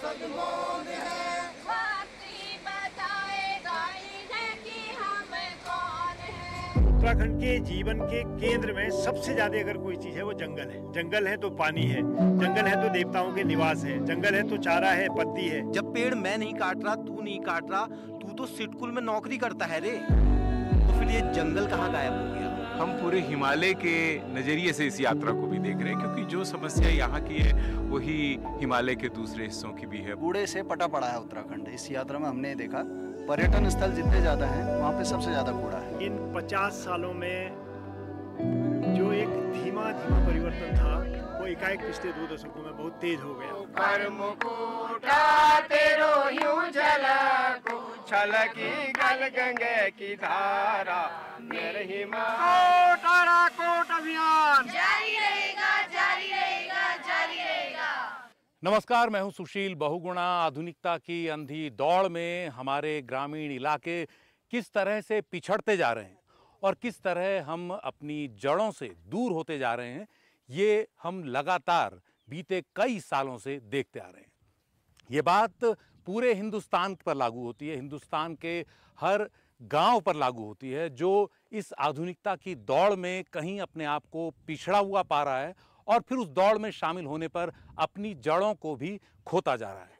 सद्बोध है। भक्ति बताएगा इन्हें कि हम कौन हैं। उत्तराखंड के जीवन के केंद्र में सबसे ज्यादा अगर कोई चीज है वो जंगल है। जंगल है तो पानी है, जंगल है तो देवताओं के निवास है, जंगल है तो चारा है, पत्ती है। जब पेड़ मैं नहीं काट रहा, तू नहीं काट रहा, तू तो सिटकुल में नौकरी करता है रे, तो फिर ये जंगल कहाँ गायब हो गया? हम पूरे हिमालय के नजरिए से इस यात्रा को भी देख रहे हैं, क्योंकि जो समस्या यहाँ की है वही हिमालय के दूसरे हिस्सों की भी है। कूड़े से पटा पड़ा है उत्तराखंड। इस यात्रा में हमने देखा पर्यटन स्थल जितने ज्यादा हैं वहाँ पे सबसे ज्यादा कूड़ा है। इन 50 सालों में जो एक धीमा धीमा परिवर्तन था वो एकाएक पिछले 2 दशकों में बहुत तेज हो गया। छलकी गल गंगे की धारा मेरे कोट अभियान जारी रहेगा, जारी रहेगा, जारी रहेगा। नमस्कार, मैं हूं सुशील बहुगुणा। आधुनिकता की अंधी दौड़ में हमारे ग्रामीण इलाके किस तरह से पिछड़ते जा रहे हैं और किस तरह हम अपनी जड़ों से दूर होते जा रहे हैं, ये हम लगातार बीते कई सालों से देखते आ रहे हैं। ये बात पूरे हिंदुस्तान पर लागू होती है, हिंदुस्तान के हर गांव पर लागू होती है जो इस आधुनिकता की दौड़ में कहीं अपने आप को पिछड़ा हुआ पा रहा है और फिर उस दौड़ में शामिल होने पर अपनी जड़ों को भी खोता जा रहा है।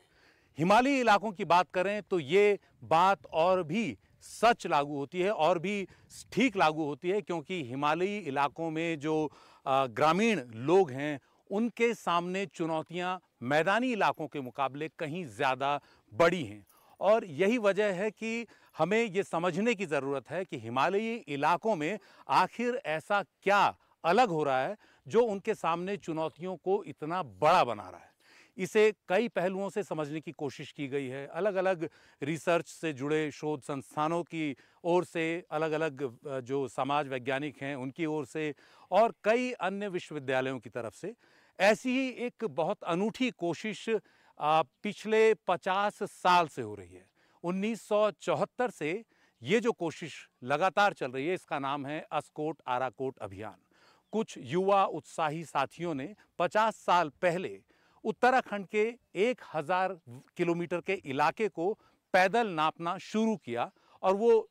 हिमालयी इलाकों की बात करें तो ये बात और भी सच लागू होती है और भी ठीक लागू होती है, क्योंकि हिमालयी इलाकों में जो ग्रामीण लोग हैं उनके सामने चुनौतियां मैदानी इलाकों के मुकाबले कहीं ज़्यादा बड़ी हैं। और यही वजह है कि हमें ये समझने की ज़रूरत है कि हिमालयी इलाकों में आखिर ऐसा क्या अलग हो रहा है जो उनके सामने चुनौतियों को इतना बड़ा बना रहा है। इसे कई पहलुओं से समझने की कोशिश की गई है, अलग अलग रिसर्च से जुड़े शोध संस्थानों की ओर से, अलग अलग जो समाज वैज्ञानिक हैं उनकी ओर से और कई अन्य विश्वविद्यालयों की तरफ से। ऐसी ही एक बहुत अनूठी कोशिश पिछले 50 साल से हो रही है। 1974 से ये जो कोशिश लगातार चल रही है, इसका नाम है अस्कोट आराकोट अभियान। कुछ युवा उत्साही साथियों ने 50 साल पहले उत्तराखंड के 1000 किलोमीटर के इलाके को पैदल नापना शुरू किया और वो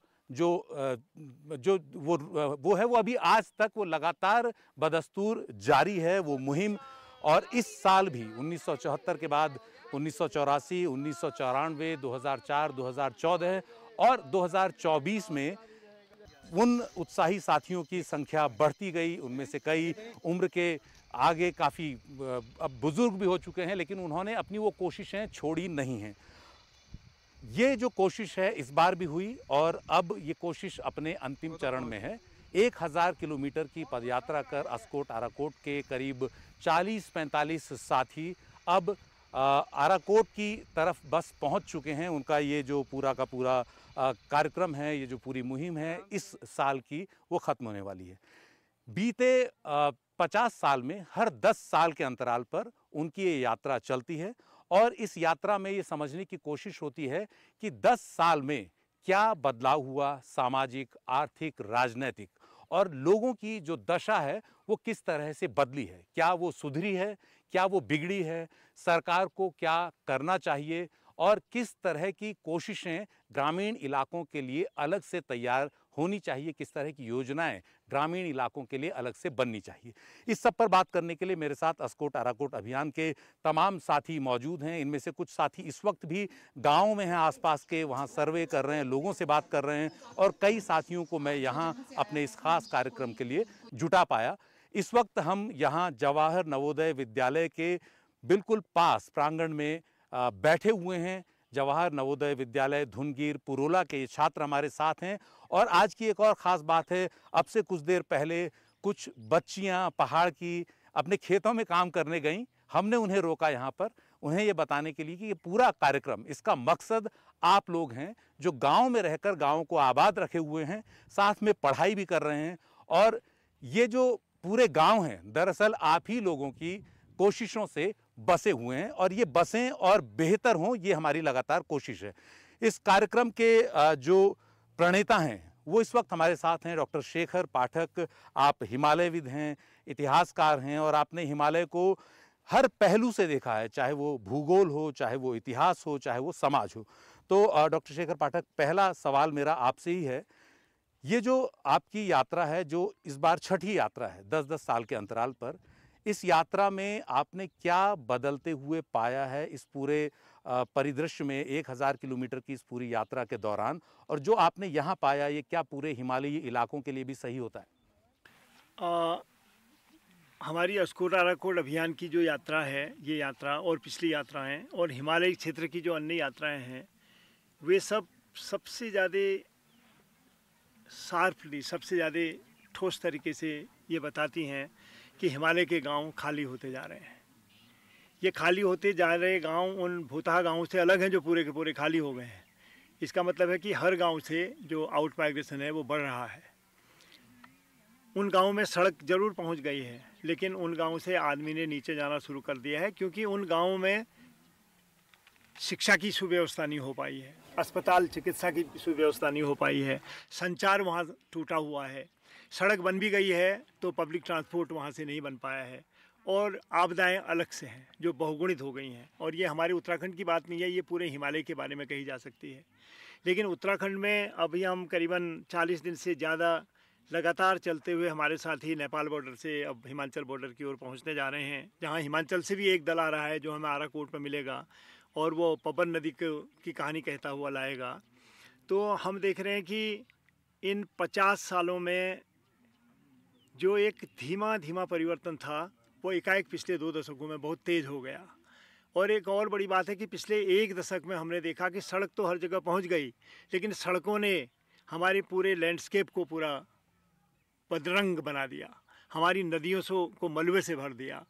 वो अभी आज तक वो लगातार बदस्तूर जारी है वो मुहिम। और इस साल भी 1974 के बाद 1984, 1994, 2004, 2014 और 2024 में उन उत्साही साथियों की संख्या बढ़ती गई। उनमें से कई उम्र के आगे काफ़ी अब बुजुर्ग भी हो चुके हैं, लेकिन उन्होंने अपनी वो कोशिशें छोड़ी नहीं हैं। ये जो कोशिश है इस बार भी हुई और अब ये कोशिश अपने अंतिम चरण में है। 1000 किलोमीटर की पदयात्रा कर अस्कोट आराकोट के करीब 40-45 साथी अब आराकोट की तरफ बस पहुंच चुके हैं। उनका ये जो पूरा का पूरा कार्यक्रम है, ये जो पूरी मुहिम है, इस साल की वो ख़त्म होने वाली है। बीते 50 साल में हर 10 साल के अंतराल पर उनकी ये यात्रा चलती है और इस यात्रा में ये समझने की कोशिश होती है कि 10 साल में क्या बदलाव हुआ, सामाजिक, आर्थिक, राजनीतिक, और लोगों की जो दशा है वो किस तरह से बदली है। क्या वो सुधरी है, क्या वो बिगड़ी है, सरकार को क्या करना चाहिए और किस तरह की कोशिशें ग्रामीण इलाकों के लिए अलग से तैयार होनी चाहिए, किस तरह की योजनाएं ग्रामीण इलाकों के लिए अलग से बननी चाहिए। इस सब पर बात करने के लिए मेरे साथ अस्कोट आराकोट अभियान के तमाम साथी मौजूद हैं। इनमें से कुछ साथी इस वक्त भी गाँव में हैं, आसपास के, वहाँ सर्वे कर रहे हैं, लोगों से बात कर रहे हैं और कई साथियों को मैं यहाँ अपने इस खास कार्यक्रम के लिए जुटा पाया। इस वक्त हम यहाँ जवाहर नवोदय विद्यालय के बिल्कुल पास प्रांगण में बैठे हुए हैं। जवाहर नवोदय विद्यालय धुनगीर पुरोला के छात्र हमारे साथ हैं और आज की एक और ख़ास बात है, अब से कुछ देर पहले कुछ बच्चियां पहाड़ की अपने खेतों में काम करने गईं। हमने उन्हें रोका यहाँ पर, उन्हें ये बताने के लिए कि ये पूरा कार्यक्रम, इसका मकसद आप लोग हैं जो गांव में रहकर गांव को आबाद रखे हुए हैं, साथ में पढ़ाई भी कर रहे हैं और ये जो पूरे गांव हैं दरअसल आप ही लोगों की कोशिशों से बसे हुए हैं और ये बसें और बेहतर हों, ये हमारी लगातार कोशिश है। इस कार्यक्रम के जो प्रणेता हैं वो इस वक्त हमारे साथ हैं। डॉक्टर शेखर पाठक, आप हिमालयविद हैं, इतिहासकार हैं और आपने हिमालय को हर पहलू से देखा है, चाहे वो भूगोल हो, चाहे वो इतिहास हो, चाहे वो समाज हो। तो डॉक्टर शेखर पाठक, पहला सवाल मेरा आपसे ही है, ये जो आपकी यात्रा है, जो इस बार छठी यात्रा है 10-10 साल के अंतराल पर, इस यात्रा में आपने क्या बदलते हुए पाया है इस पूरे परिदृश्य में 1000 किलोमीटर की इस पूरी यात्रा के दौरान, और जो आपने यहाँ पाया ये क्या पूरे हिमालयी इलाकों के लिए भी सही होता है? हमारी अस्कोट आराकोट अभियान की जो यात्रा है, ये यात्रा और पिछली यात्राएं और हिमालयी क्षेत्र की जो अन्य यात्राएं हैं, वे सबसे ज़्यादा शार्पली, सबसे ज़्यादा ठोस तरीके से ये बताती हैं कि हिमालय के गांव खाली होते जा रहे हैं। ये खाली होते जा रहे गांव उन भूतहा गांवों से अलग हैं जो पूरे के पूरे खाली हो गए हैं। इसका मतलब है कि हर गांव से जो आउट माइग्रेशन है वो बढ़ रहा है। उन गांवों में सड़क ज़रूर पहुंच गई है, लेकिन उन गांवों से आदमी ने नीचे जाना शुरू कर दिया है, क्योंकि उन गांवों में शिक्षा की सुव्यवस्था नहीं हो पाई है, अस्पताल चिकित्सा की सुव्यवस्था नहीं हो पाई है, संचार वहाँ टूटा हुआ है, सड़क बन भी गई है तो पब्लिक ट्रांसपोर्ट वहाँ से नहीं बन पाया है, और आपदाएं अलग से हैं जो बहुगुणित हो गई हैं। और ये हमारे उत्तराखंड की बात नहीं है, ये पूरे हिमालय के बारे में कही जा सकती है। लेकिन उत्तराखंड में अभी हम करीबन 40 दिन से ज़्यादा लगातार चलते हुए हमारे साथी नेपाल बॉर्डर से अब हिमाचल बॉर्डर की ओर पहुंचने जा रहे हैं, जहां हिमाचल से भी एक दल आ रहा है जो हमें आराकोट में मिलेगा और वो पवन नदी की कहानी कहता हुआ लाएगा। तो हम देख रहे हैं कि इन 50 सालों में जो एक धीमा धीमा परिवर्तन था वो एकाएक पिछले 2 दशकों में बहुत तेज़ हो गया। और एक और बड़ी बात है कि पिछले 1 दशक में हमने देखा कि सड़क तो हर जगह पहुंच गई, लेकिन सड़कों ने हमारे पूरे लैंडस्केप को पूरा बदरंग बना दिया, हमारी नदियों को मलबे से भर दिया,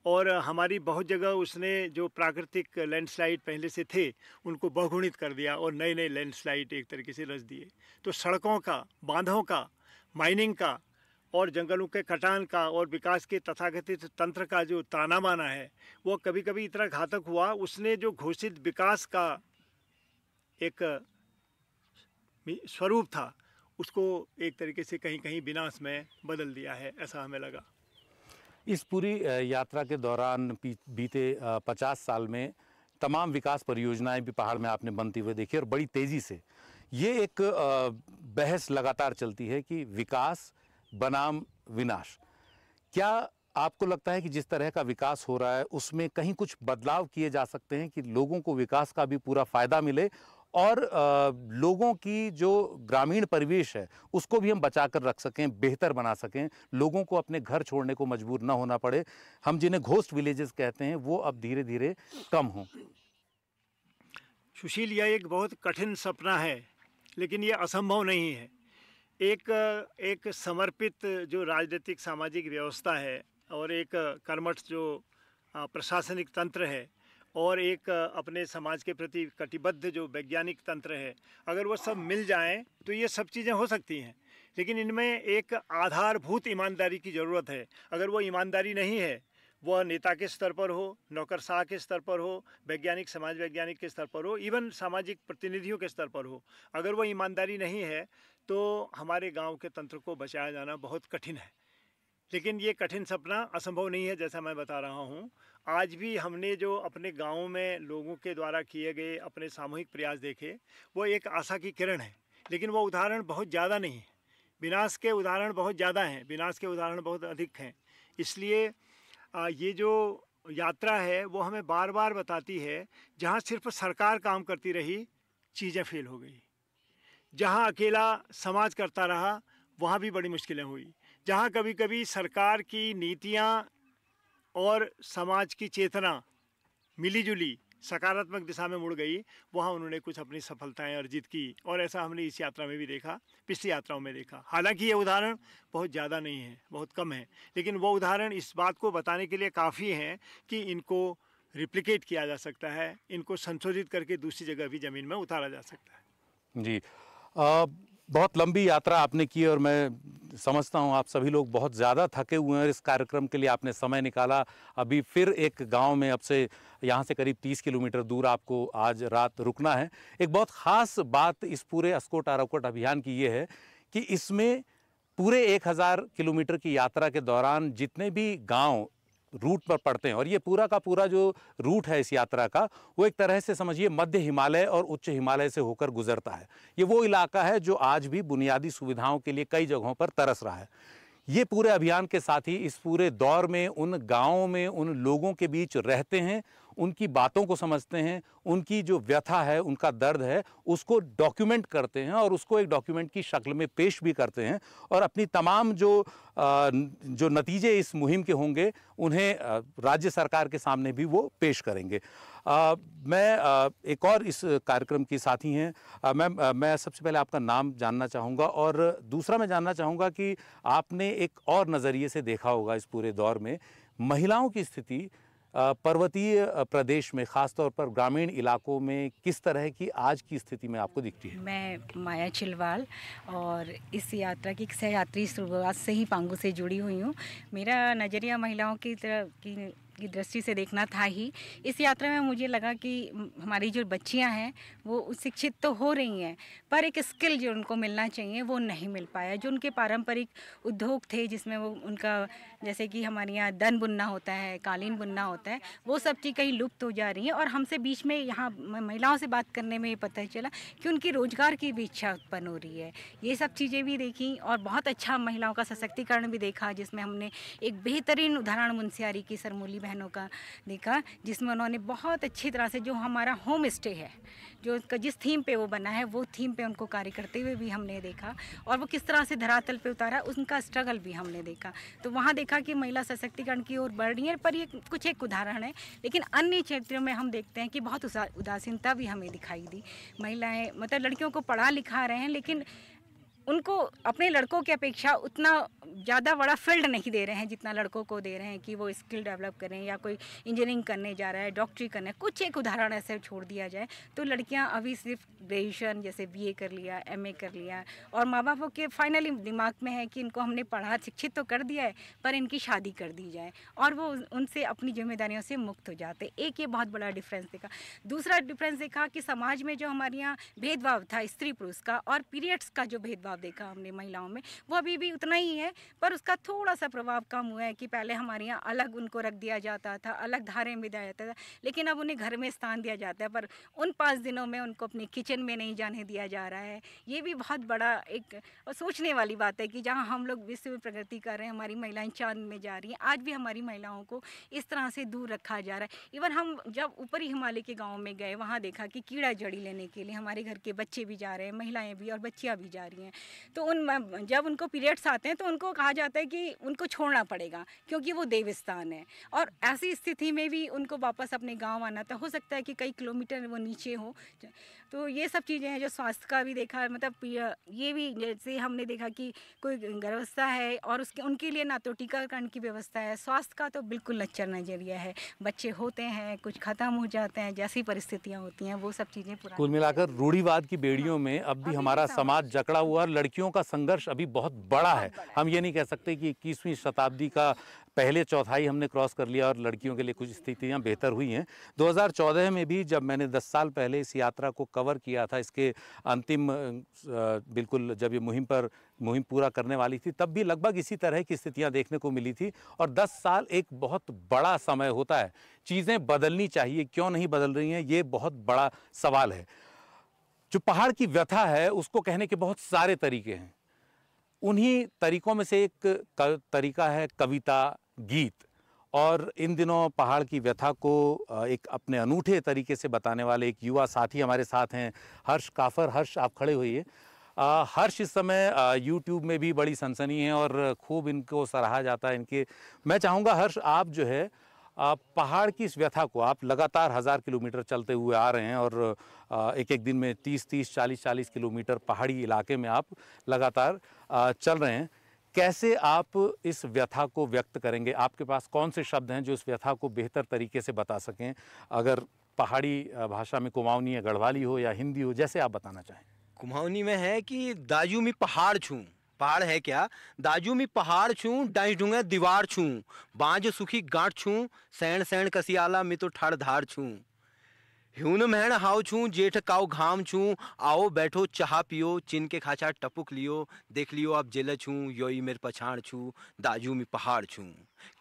और हमारी बहुत जगह उसने जो प्राकृतिक लैंडस्लाइड पहले से थे उनको बहुगुणित कर दिया और नए नए लैंडस्लाइड एक तरीके से रच दिए। तो सड़कों का, बांधों का, माइनिंग का और जंगलों के कटान का और विकास के तथाकथित तंत्र का जो ताना बाना है वो कभी कभी इतना घातक हुआ, उसने जो घोषित विकास का एक स्वरूप था उसको एक तरीके से कहीं कहीं विनाश में बदल दिया है, ऐसा हमें लगा। इस पूरी यात्रा के दौरान बीते 50 साल में तमाम विकास परियोजनाएं भी पहाड़ में आपने बनती हुए देखी और बड़ी तेज़ी से। ये एक बहस लगातार चलती है कि विकास बनाम विनाश। क्या आपको लगता है कि जिस तरह का विकास हो रहा है उसमें कहीं कुछ बदलाव किए जा सकते हैं कि लोगों को विकास का भी पूरा फ़ायदा मिले और लोगों की जो ग्रामीण परिवेश है उसको भी हम बचा कर रख सकें, बेहतर बना सकें, लोगों को अपने घर छोड़ने को मजबूर ना होना पड़े, हम जिन्हें घोस्ट विलेजेस कहते हैं वो अब धीरे धीरे कम हों? सुशील, यह एक बहुत कठिन सपना है, लेकिन ये असंभव नहीं है। एक समर्पित जो राजनीतिक सामाजिक व्यवस्था है और एक कर्मठ जो प्रशासनिक तंत्र है और एक अपने समाज के प्रति कटिबद्ध जो वैज्ञानिक तंत्र है, अगर वो सब मिल जाएं तो ये सब चीज़ें हो सकती हैं। लेकिन इनमें एक आधारभूत ईमानदारी की ज़रूरत है। अगर वो ईमानदारी नहीं है, वह नेता के स्तर पर हो, नौकरशाह के स्तर पर हो, वैज्ञानिक समाज वैज्ञानिक के स्तर पर हो, इवन सामाजिक प्रतिनिधियों के स्तर पर हो, अगर वो ईमानदारी नहीं है तो हमारे गांव के तंत्र को बचाया जाना बहुत कठिन है। लेकिन ये कठिन सपना असंभव नहीं है, जैसा मैं बता रहा हूँ। आज भी हमने जो अपने गाँव में लोगों के द्वारा किए गए अपने सामूहिक प्रयास देखे, वो एक आशा की किरण है, लेकिन वो उदाहरण बहुत ज़्यादा नहीं है। विनाश के उदाहरण बहुत ज़्यादा हैं, विनाश के उदाहरण बहुत अधिक हैं। इसलिए ये जो यात्रा है वो हमें बार बार बताती है, जहाँ सिर्फ सरकार काम करती रही चीज़ें फेल हो गई, जहाँ अकेला समाज करता रहा वहाँ भी बड़ी मुश्किलें हुई, जहाँ कभी कभी सरकार की नीतियाँ और समाज की चेतना मिलीजुली सकारात्मक दिशा में मुड़ गई, वहाँ उन्होंने कुछ अपनी सफलताएं अर्जित की। और ऐसा हमने इस यात्रा में भी देखा, पिछली यात्राओं में देखा। हालांकि ये उदाहरण बहुत ज़्यादा नहीं है, बहुत कम है, लेकिन वो उदाहरण इस बात को बताने के लिए काफ़ी हैं कि इनको रिप्लिकेट किया जा सकता है, इनको संशोधित करके दूसरी जगह भी ज़मीन में उतारा जा सकता है। जी, बहुत लंबी यात्रा आपने की और मैं समझता हूँ आप सभी लोग बहुत ज़्यादा थके हुए हैं और इस कार्यक्रम के लिए आपने समय निकाला। अभी फिर एक गांव में अब से यहाँ से करीब 30 किलोमीटर दूर आपको आज रात रुकना है। एक बहुत ख़ास बात इस पूरे अस्कोट आराकोट अभियान की ये है कि इसमें पूरे 1000 किलोमीटर की यात्रा के दौरान जितने भी गाँव रूट पर पड़ते हैं, और ये पूरा का पूरा जो रूट है इस यात्रा का, वो एक तरह से समझिए मध्य हिमालय और उच्च हिमालय से होकर गुजरता है। ये वो इलाका है जो आज भी बुनियादी सुविधाओं के लिए कई जगहों पर तरस रहा है। ये पूरे अभियान के साथ ही इस पूरे दौर में उन गाँवों में उन लोगों के बीच रहते हैं, उनकी बातों को समझते हैं, उनकी जो व्यथा है, उनका दर्द है, उसको डॉक्यूमेंट करते हैं और उसको एक डॉक्यूमेंट की शक्ल में पेश भी करते हैं, और अपनी तमाम जो नतीजे इस मुहिम के होंगे उन्हें राज्य सरकार के सामने भी वो पेश करेंगे। मैं एक और इस कार्यक्रम की साथी हैं, मैं सबसे पहले आपका नाम जानना चाहूँगा, और दूसरा मैं जानना चाहूँगा कि आपने एक और नज़रिए से देखा होगा इस पूरे दौर में महिलाओं की स्थिति पर्वतीय प्रदेश में, खासतौर पर ग्रामीण इलाकों में किस तरह की आज की स्थिति में आपको दिखती है? मैं माया चिलवाल और इस यात्रा की सहयात्री शुरुआत से ही पांगू से जुड़ी हुई हूँ। मेरा नज़रिया महिलाओं की दृष्टि से देखना था ही। इस यात्रा में मुझे लगा कि हमारी जो बच्चियां हैं वो शिक्षित तो हो रही हैं, पर एक स्किल जो उनको मिलना चाहिए वो नहीं मिल पाया। जो उनके पारंपरिक उद्योग थे जिसमें वो उनका, जैसे कि हमारे यहाँ दन बुनना होता है, कालीन बुनना होता है, वो सब चीज़ कहीं लुप्त हो जा रही हैं। और हमसे बीच में यहाँ महिलाओं से बात करने में ये पता चला कि उनकी रोजगार की भी इच्छा उत्पन्न हो रही है। ये सब चीज़ें भी देखी और बहुत अच्छा महिलाओं का सशक्तिकरण भी देखा, जिसमें हमने एक बेहतरीन उदाहरण मुंशियारी की सरमोली बहनों का देखा, जिसमें उन्होंने बहुत अच्छी तरह से जो हमारा होम स्टे है, जो उसका जिस थीम पे वो बना है, वो थीम पे उनको कार्य करते हुए भी हमने देखा, और वो किस तरह से धरातल पे उतारा उनका स्ट्रगल भी हमने देखा। तो वहाँ देखा कि महिला सशक्तिकरण की ओर बढ़ रही है, पर ये कुछ एक उदाहरण है। लेकिन अन्य क्षेत्रों में हम देखते हैं कि बहुत उदासीनता भी हमें दिखाई दी। महिलाएँ मतलब लड़कियों को पढ़ा लिखा रहे हैं, लेकिन उनको अपने लड़कों की अपेक्षा उतना ज़्यादा बड़ा फील्ड नहीं दे रहे हैं जितना लड़कों को दे रहे हैं कि वो स्किल डेवलप करें, या कोई इंजीनियरिंग करने जा रहा है, डॉक्टरी करने, कुछ एक उदाहरण ऐसे छोड़ दिया जाए तो लड़कियां अभी सिर्फ ग्रेजुएशन जैसे बीए कर लिया, एमए कर लिया, और माँ बापों के फाइनली दिमाग में है कि इनको हमने पढ़ा शिक्षित तो कर दिया है, पर इनकी शादी कर दी जाए, और वो उनसे अपनी जिम्मेदारियों से मुक्त हो जाते। एक ये बहुत बड़ा डिफरेंस देखा। दूसरा डिफरेंस देखा कि समाज में जो हमारे यहाँ भेदभाव था स्त्री पुरुष का, और पीरियड्स का जो भेदभाव देखा हमने महिलाओं में, वो अभी भी उतना ही है, पर उसका थोड़ा सा प्रभाव कम हुआ है कि पहले हमारे यहाँ अलग उनको रख दिया जाता था, अलग धारे में दिया जाता था, लेकिन अब उन्हें घर में स्थान दिया जाता है, पर उन 5 दिनों में उनको अपने किचन में नहीं जाने दिया जा रहा है। ये भी बहुत बड़ा एक सोचने वाली बात है कि जहाँ हम लोग विश्व में प्रगति कर रहे हैं, हमारी महिलाएं चांद में जा रही हैं, आज भी हमारी महिलाओं को इस तरह से दूर रखा जा रहा है। इवन हम जब ऊपरी हिमालय के गाँव में गए, वहाँ देखा कि कीड़ा जड़ी लेने के लिए हमारे घर के बच्चे भी जा रहे हैं, महिलाएँ भी और बच्चियाँ भी जा रही हैं। तो जब उनको पीरियड्स आते हैं तो उनको कहा जाता है कि उनको छोड़ना पड़ेगा क्योंकि वो देवस्थान है, और ऐसी स्थिति में भी उनको वापस अपने गांव आना था। हो सकता है कि कई किलोमीटर वो नीचे हो। तो ये सब चीज़ें हैं जो स्वास्थ्य का भी देखा, मतलब ये भी जैसे हमने देखा कि कोई गर्भावस्था है और उनके लिए ना तो टीकाकरण की व्यवस्था है, स्वास्थ्य का तो बिल्कुल लच्चर नजरिया है। बच्चे होते हैं, कुछ ख़त्म हो जाते हैं, जैसी परिस्थितियाँ होती हैं वो सब चीज़ें पूरा। कुल मिलाकर रूढ़िवाद की बेड़ियों में अब भी हमारा समाज जकड़ा हुआ, लड़कियों का संघर्ष अभी बहुत बड़ा है। हम ये नहीं कह सकते कि 21वीं शताब्दी का पहले चौथाई हमने क्रॉस कर लिया और लड़कियों के लिए कुछ स्थितियां बेहतर हुई हैं। 2014 में भी जब मैंने 10 साल पहले इस यात्रा को कवर किया था, इसके अंतिम बिल्कुल जब ये मुहिम पूरा करने वाली थी, तब भी लगभग इसी तरह की स्थितियां देखने को मिली थी। और 10 साल एक बहुत बड़ा समय होता है। चीज़ें बदलनी चाहिए, क्यों नहीं बदल रही हैं, ये बहुत बड़ा सवाल है। जो पहाड़ की व्यथा है उसको कहने के बहुत सारे तरीके हैं। उन्हीं तरीकों में से एक तरीका है कविता, गीत, और इन दिनों पहाड़ की व्यथा को एक अपने अनूठे तरीके से बताने वाले एक युवा साथी हमारे साथ हैं, हर्ष काफर। हर्ष, आप खड़े होइए। हर्ष इस समय YouTube में भी बड़ी सनसनी है और खूब इनको सराहा जाता है इनके। मैं चाहूँगा हर्ष, आप जो है पहाड़ की इस व्यथा को, आप लगातार 1000 किलोमीटर चलते हुए आ रहे हैं और एक एक दिन में 30-30, 40-40 किलोमीटर पहाड़ी इलाके में आप लगातार चल रहे हैं। कैसे आप इस व्यथा को व्यक्त करेंगे? आपके पास कौन से शब्द हैं जो इस व्यथा को बेहतर तरीके से बता सकें? अगर पहाड़ी भाषा में कुमाऊनी या गढ़वाली हो या हिंदी हो, जैसे आप बताना चाहें। कुमाऊनी में है कि दाजू में पहाड़ छूं, पहाड़ है क्या, दाजू में पहाड़ छूं, डाई ढूंगे दीवार छूं, बांझ सुखी गांठ छूं, सैण सैण कसियाला में तो ठाड़ धार छूं। ह्यून महण हाउ छू जेठ काउ घाम छू, आओ बैठो चाह पियो, चिन के खाचा टपुक लियो, देख लियो अब जेल छू, योई मेर पछाड़ छू, दाजू मी पहाड़ छू,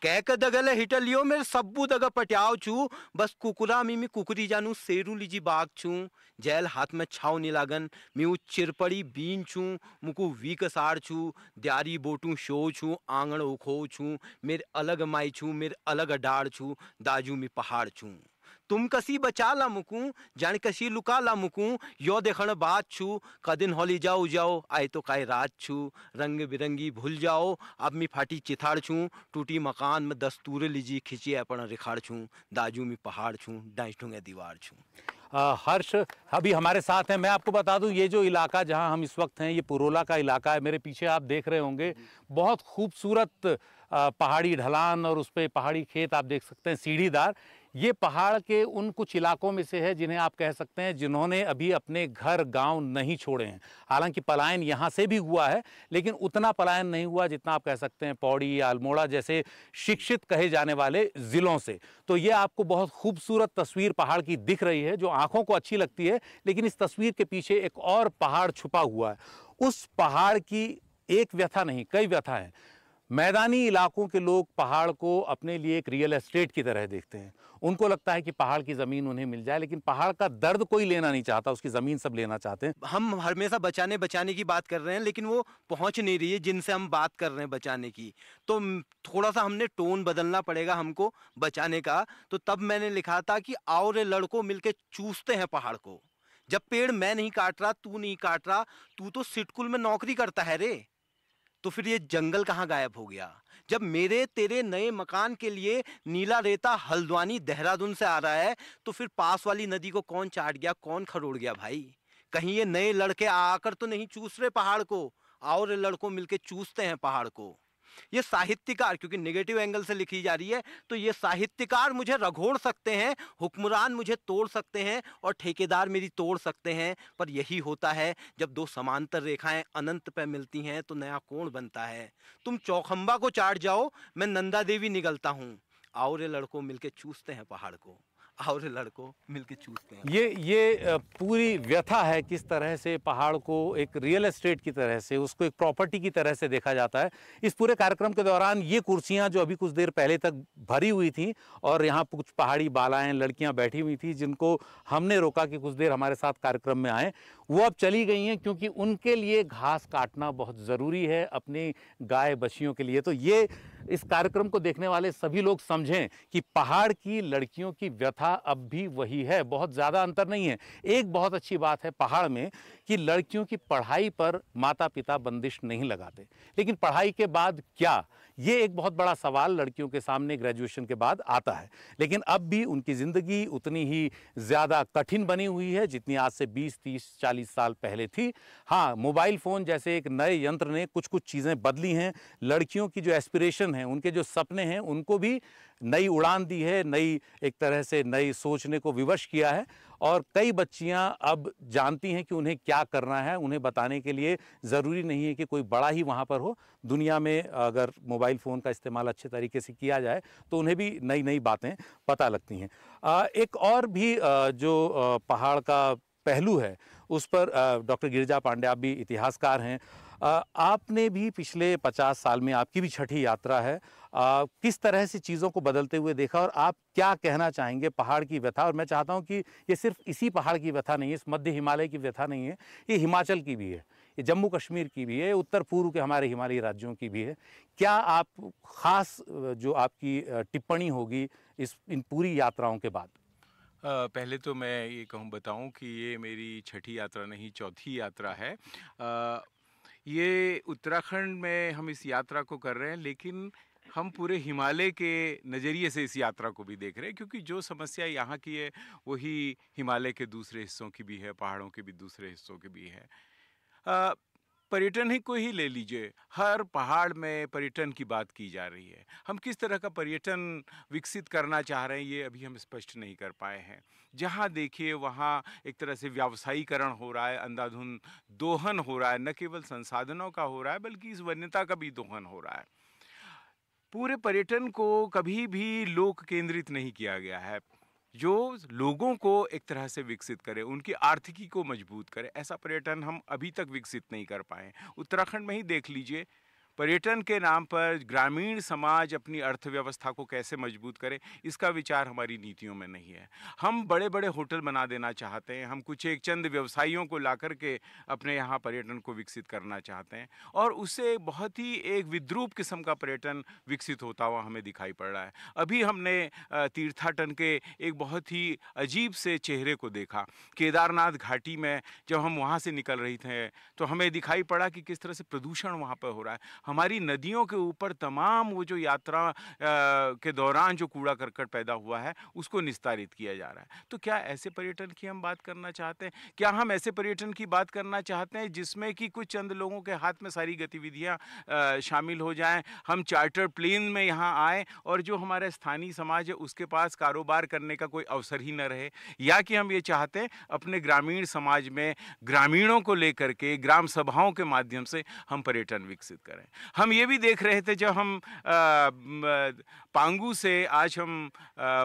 कैक दगल हिट लियो मेर सब्बू दग पट्याव छू, बस कुकुरा मी कुकुरी जानू सेरू लीजी बाग छू, जैल हाथ में छाव नी लागन, मी चिरपड़ी बीन छू, मुकु वीक साड़ छू, द्यारी बोटू शो छू, आंगण उखो छू, मेर अलग माई छू, मेर अलग डाड़ छू, दाजू मी पहाड़ छू, तुम कसी बचा ला मुकू, जान कसी लुका ला मुकू, यो देखण बात छू, कदिन होली जाओ जाओ, आए तो काय रात छू, रंग बिरंगी भूल जाओ, अब मी फाटी चिथाड़ छू, टूटी मकान में दस्तूर लीजी खिंची अपन रिखाड़ छू, दाजू मी पहाड़ छू, डांटूंगे दीवार छू। हर्ष अभी हमारे साथ हैं। मैं आपको बता दूं, ये जो इलाका जहां हम इस वक्त हैं, ये पुरोला का इलाका है। मेरे पीछे आप देख रहे होंगे बहुत खूबसूरत पहाड़ी ढलान और उस पर पहाड़ी खेत आप देख सकते हैं सीढ़ीदार। ये पहाड़ के उन कुछ इलाकों में से है जिन्हें आप कह सकते हैं जिन्होंने अभी अपने घर गांव नहीं छोड़े हैं। हालांकि पलायन यहाँ से भी हुआ है, लेकिन उतना पलायन नहीं हुआ जितना आप कह सकते हैं पौड़ी या अल्मोड़ा जैसे शिक्षित कहे जाने वाले ज़िलों से। तो ये आपको बहुत खूबसूरत तस्वीर पहाड़ की दिख रही है जो आंखों को अच्छी लगती है, लेकिन इस तस्वीर के पीछे एक और पहाड़ छुपा हुआ है। उस पहाड़ की एक व्यथा नहीं, कई व्यथा हैं। मैदानी इलाकों के लोग पहाड़ को अपने लिए एक रियल एस्टेट की तरह देखते हैं। उनको लगता है कि पहाड़ की ज़मीन उन्हें मिल जाए, लेकिन पहाड़ का दर्द कोई लेना नहीं चाहता, उसकी ज़मीन सब लेना चाहते हैं। हम हमेशा बचाने की बात कर रहे हैं, लेकिन वो पहुंच नहीं रही है जिनसे हम बात कर रहे हैं बचाने की। तो थोड़ा सा हमने टोन बदलना पड़ेगा हमको बचाने का। तो तब मैंने लिखा था कि आओ रे लड़कों मिलके चूसते हैं पहाड़ को। जब पेड़ मैं नहीं काट रहा, तू नहीं काट रहा, तू तो सिटकुल में नौकरी करता है रे, तो फिर ये जंगल कहाँ गायब हो गया? जब मेरे तेरे नए मकान के लिए नीला रेता हल्द्वानी देहरादून से आ रहा है, तो फिर पास वाली नदी को कौन चाट गया, कौन खरोड़ गया भाई? कहीं ये नए लड़के आकर तो नहीं चूस रहे पहाड़ को? आओ रे लड़कों मिलके चूसते हैं पहाड़ को। ये साहित्यकार, क्योंकि नेगेटिव एंगल से लिखी जा रही है, तो ये साहित्यकार मुझे रगोड़ सकते हैं, हुक्मरान मुझे तोड़ सकते हैं और ठेकेदार मेरी तोड़ सकते हैं, पर यही होता है जब दो समांतर रेखाएं अनंत पे मिलती हैं तो नया कोण बनता है। तुम चौखंबा को चाट जाओ, मैं नंदा देवी निगलता हूँ। आओ रे लड़कों मिलके चूसते हैं पहाड़ को, आओ रे लड़कों मिलके चूसते हैं। ये पूरी व्यथा है किस तरह से पहाड़ को एक रियल एस्टेट की तरह से, उसको एक प्रॉपर्टी की तरह से देखा जाता है। इस पूरे कार्यक्रम के दौरान ये कुर्सियां जो अभी कुछ देर पहले तक भरी हुई थी और यहाँ कुछ पहाड़ी बालाएं लड़कियां बैठी हुई थी जिनको हमने रोका कि कुछ देर हमारे साथ कार्यक्रम में आए, वो अब चली गई हैं क्योंकि उनके लिए घास काटना बहुत ज़रूरी है अपनी गाय बछियों के लिए। तो ये इस कार्यक्रम को देखने वाले सभी लोग समझें कि पहाड़ की लड़कियों की व्यथा अब भी वही है, बहुत ज़्यादा अंतर नहीं है। एक बहुत अच्छी बात है पहाड़ में कि लड़कियों की पढ़ाई पर माता पिता बंदिश नहीं लगाते, लेकिन पढ़ाई के बाद क्या, ये एक बहुत बड़ा सवाल लड़कियों के सामने ग्रेजुएशन के बाद आता है। लेकिन अब भी उनकी ज़िंदगी उतनी ही ज़्यादा कठिन बनी हुई है जितनी आज से 20, 30, 40 साल पहले थी। हाँ, मोबाइल फ़ोन जैसे एक नए यंत्र ने कुछ कुछ चीज़ें बदली हैं। लड़कियों की जो एस्पिरेशन है, उनके जो सपने हैं, उनको भी नई उड़ान दी है, नई एक तरह से नई सोचने को विवश किया है। और कई बच्चियां अब जानती हैं कि उन्हें क्या करना है। उन्हें बताने के लिए ज़रूरी नहीं है कि कोई बड़ा ही वहाँ पर हो। दुनिया में अगर मोबाइल फ़ोन का इस्तेमाल अच्छे तरीके से किया जाए तो उन्हें भी नई नई बातें पता लगती हैं। एक और भी जो पहाड़ का पहलू है उस पर डॉक्टर गिरिजा पांडे, आप भी इतिहासकार हैं, आपने भी पिछले 50 साल में, आपकी भी छठी यात्रा है, किस तरह से चीज़ों को बदलते हुए देखा और आप क्या कहना चाहेंगे पहाड़ की व्यथा? और मैं चाहता हूं कि ये सिर्फ इसी पहाड़ की व्यथा नहीं है, इस मध्य हिमालय की व्यथा नहीं है, ये हिमाचल की भी है, ये जम्मू कश्मीर की भी है, उत्तर पूर्व के हमारे हिमालयी राज्यों की भी है। क्या आप ख़ास जो आपकी टिप्पणी होगी इन पूरी यात्राओं के बाद? पहले तो मैं ये बताऊं कि ये मेरी छठी यात्रा नहीं, चौथी यात्रा है। ये उत्तराखंड में हम इस यात्रा को कर रहे हैं, लेकिन हम पूरे हिमालय के नज़रिए से इस यात्रा को भी देख रहे हैं, क्योंकि जो समस्या यहाँ की है वही हिमालय के दूसरे हिस्सों की भी है, पहाड़ों के भी दूसरे हिस्सों की भी है। पर्यटन ही को ही ले लीजिए, हर पहाड़ में पर्यटन की बात की जा रही है। हम किस तरह का पर्यटन विकसित करना चाह रहे हैं ये अभी हम स्पष्ट नहीं कर पाए हैं। जहाँ देखिए वहाँ एक तरह से व्यावसायीकरण हो रहा है, अंधाधुंध दोहन हो रहा है, न केवल संसाधनों का हो रहा है बल्कि इस वन्यता का भी दोहन हो रहा है। पूरे पर्यटन को कभी भी लोक केंद्रित नहीं किया गया है। जो लोगों को एक तरह से विकसित करे, उनकी आर्थिकी को मजबूत करे, ऐसा पर्यटन हम अभी तक विकसित नहीं कर पाए। उत्तराखंड में ही देख लीजिए, पर्यटन के नाम पर ग्रामीण समाज अपनी अर्थव्यवस्था को कैसे मजबूत करे, इसका विचार हमारी नीतियों में नहीं है। हम बड़े बड़े होटल बना देना चाहते हैं, हम कुछ एक चंद व्यवसायियों को ला करके अपने यहाँ पर्यटन को विकसित करना चाहते हैं, और उससे बहुत ही एक विद्रूप किस्म का पर्यटन विकसित होता हुआ हमें दिखाई पड़ रहा है। अभी हमने तीर्थाटन के एक बहुत ही अजीब से चेहरे को देखा। केदारनाथ घाटी में जब हम वहाँ से निकल रहे थे तो हमें दिखाई पड़ा कि किस तरह से प्रदूषण वहाँ पर हो रहा है। हमारी नदियों के ऊपर तमाम वो जो यात्रा के दौरान जो कूड़ा करकट पैदा हुआ है उसको निस्तारित किया जा रहा है। तो क्या ऐसे पर्यटन की हम बात करना चाहते हैं? क्या हम ऐसे पर्यटन की बात करना चाहते हैं जिसमें कि कुछ चंद लोगों के हाथ में सारी गतिविधियां शामिल हो जाएं, हम चार्टर प्लेन में यहाँ आए और जो हमारा स्थानीय समाज है उसके पास कारोबार करने का कोई अवसर ही न रहे? या कि हम ये चाहते हैं अपने ग्रामीण समाज में ग्रामीणों को लेकर के ग्राम सभाओं के माध्यम से हम पर्यटन विकसित करें? हम ये भी देख रहे थे जब हम पांगू से आज हम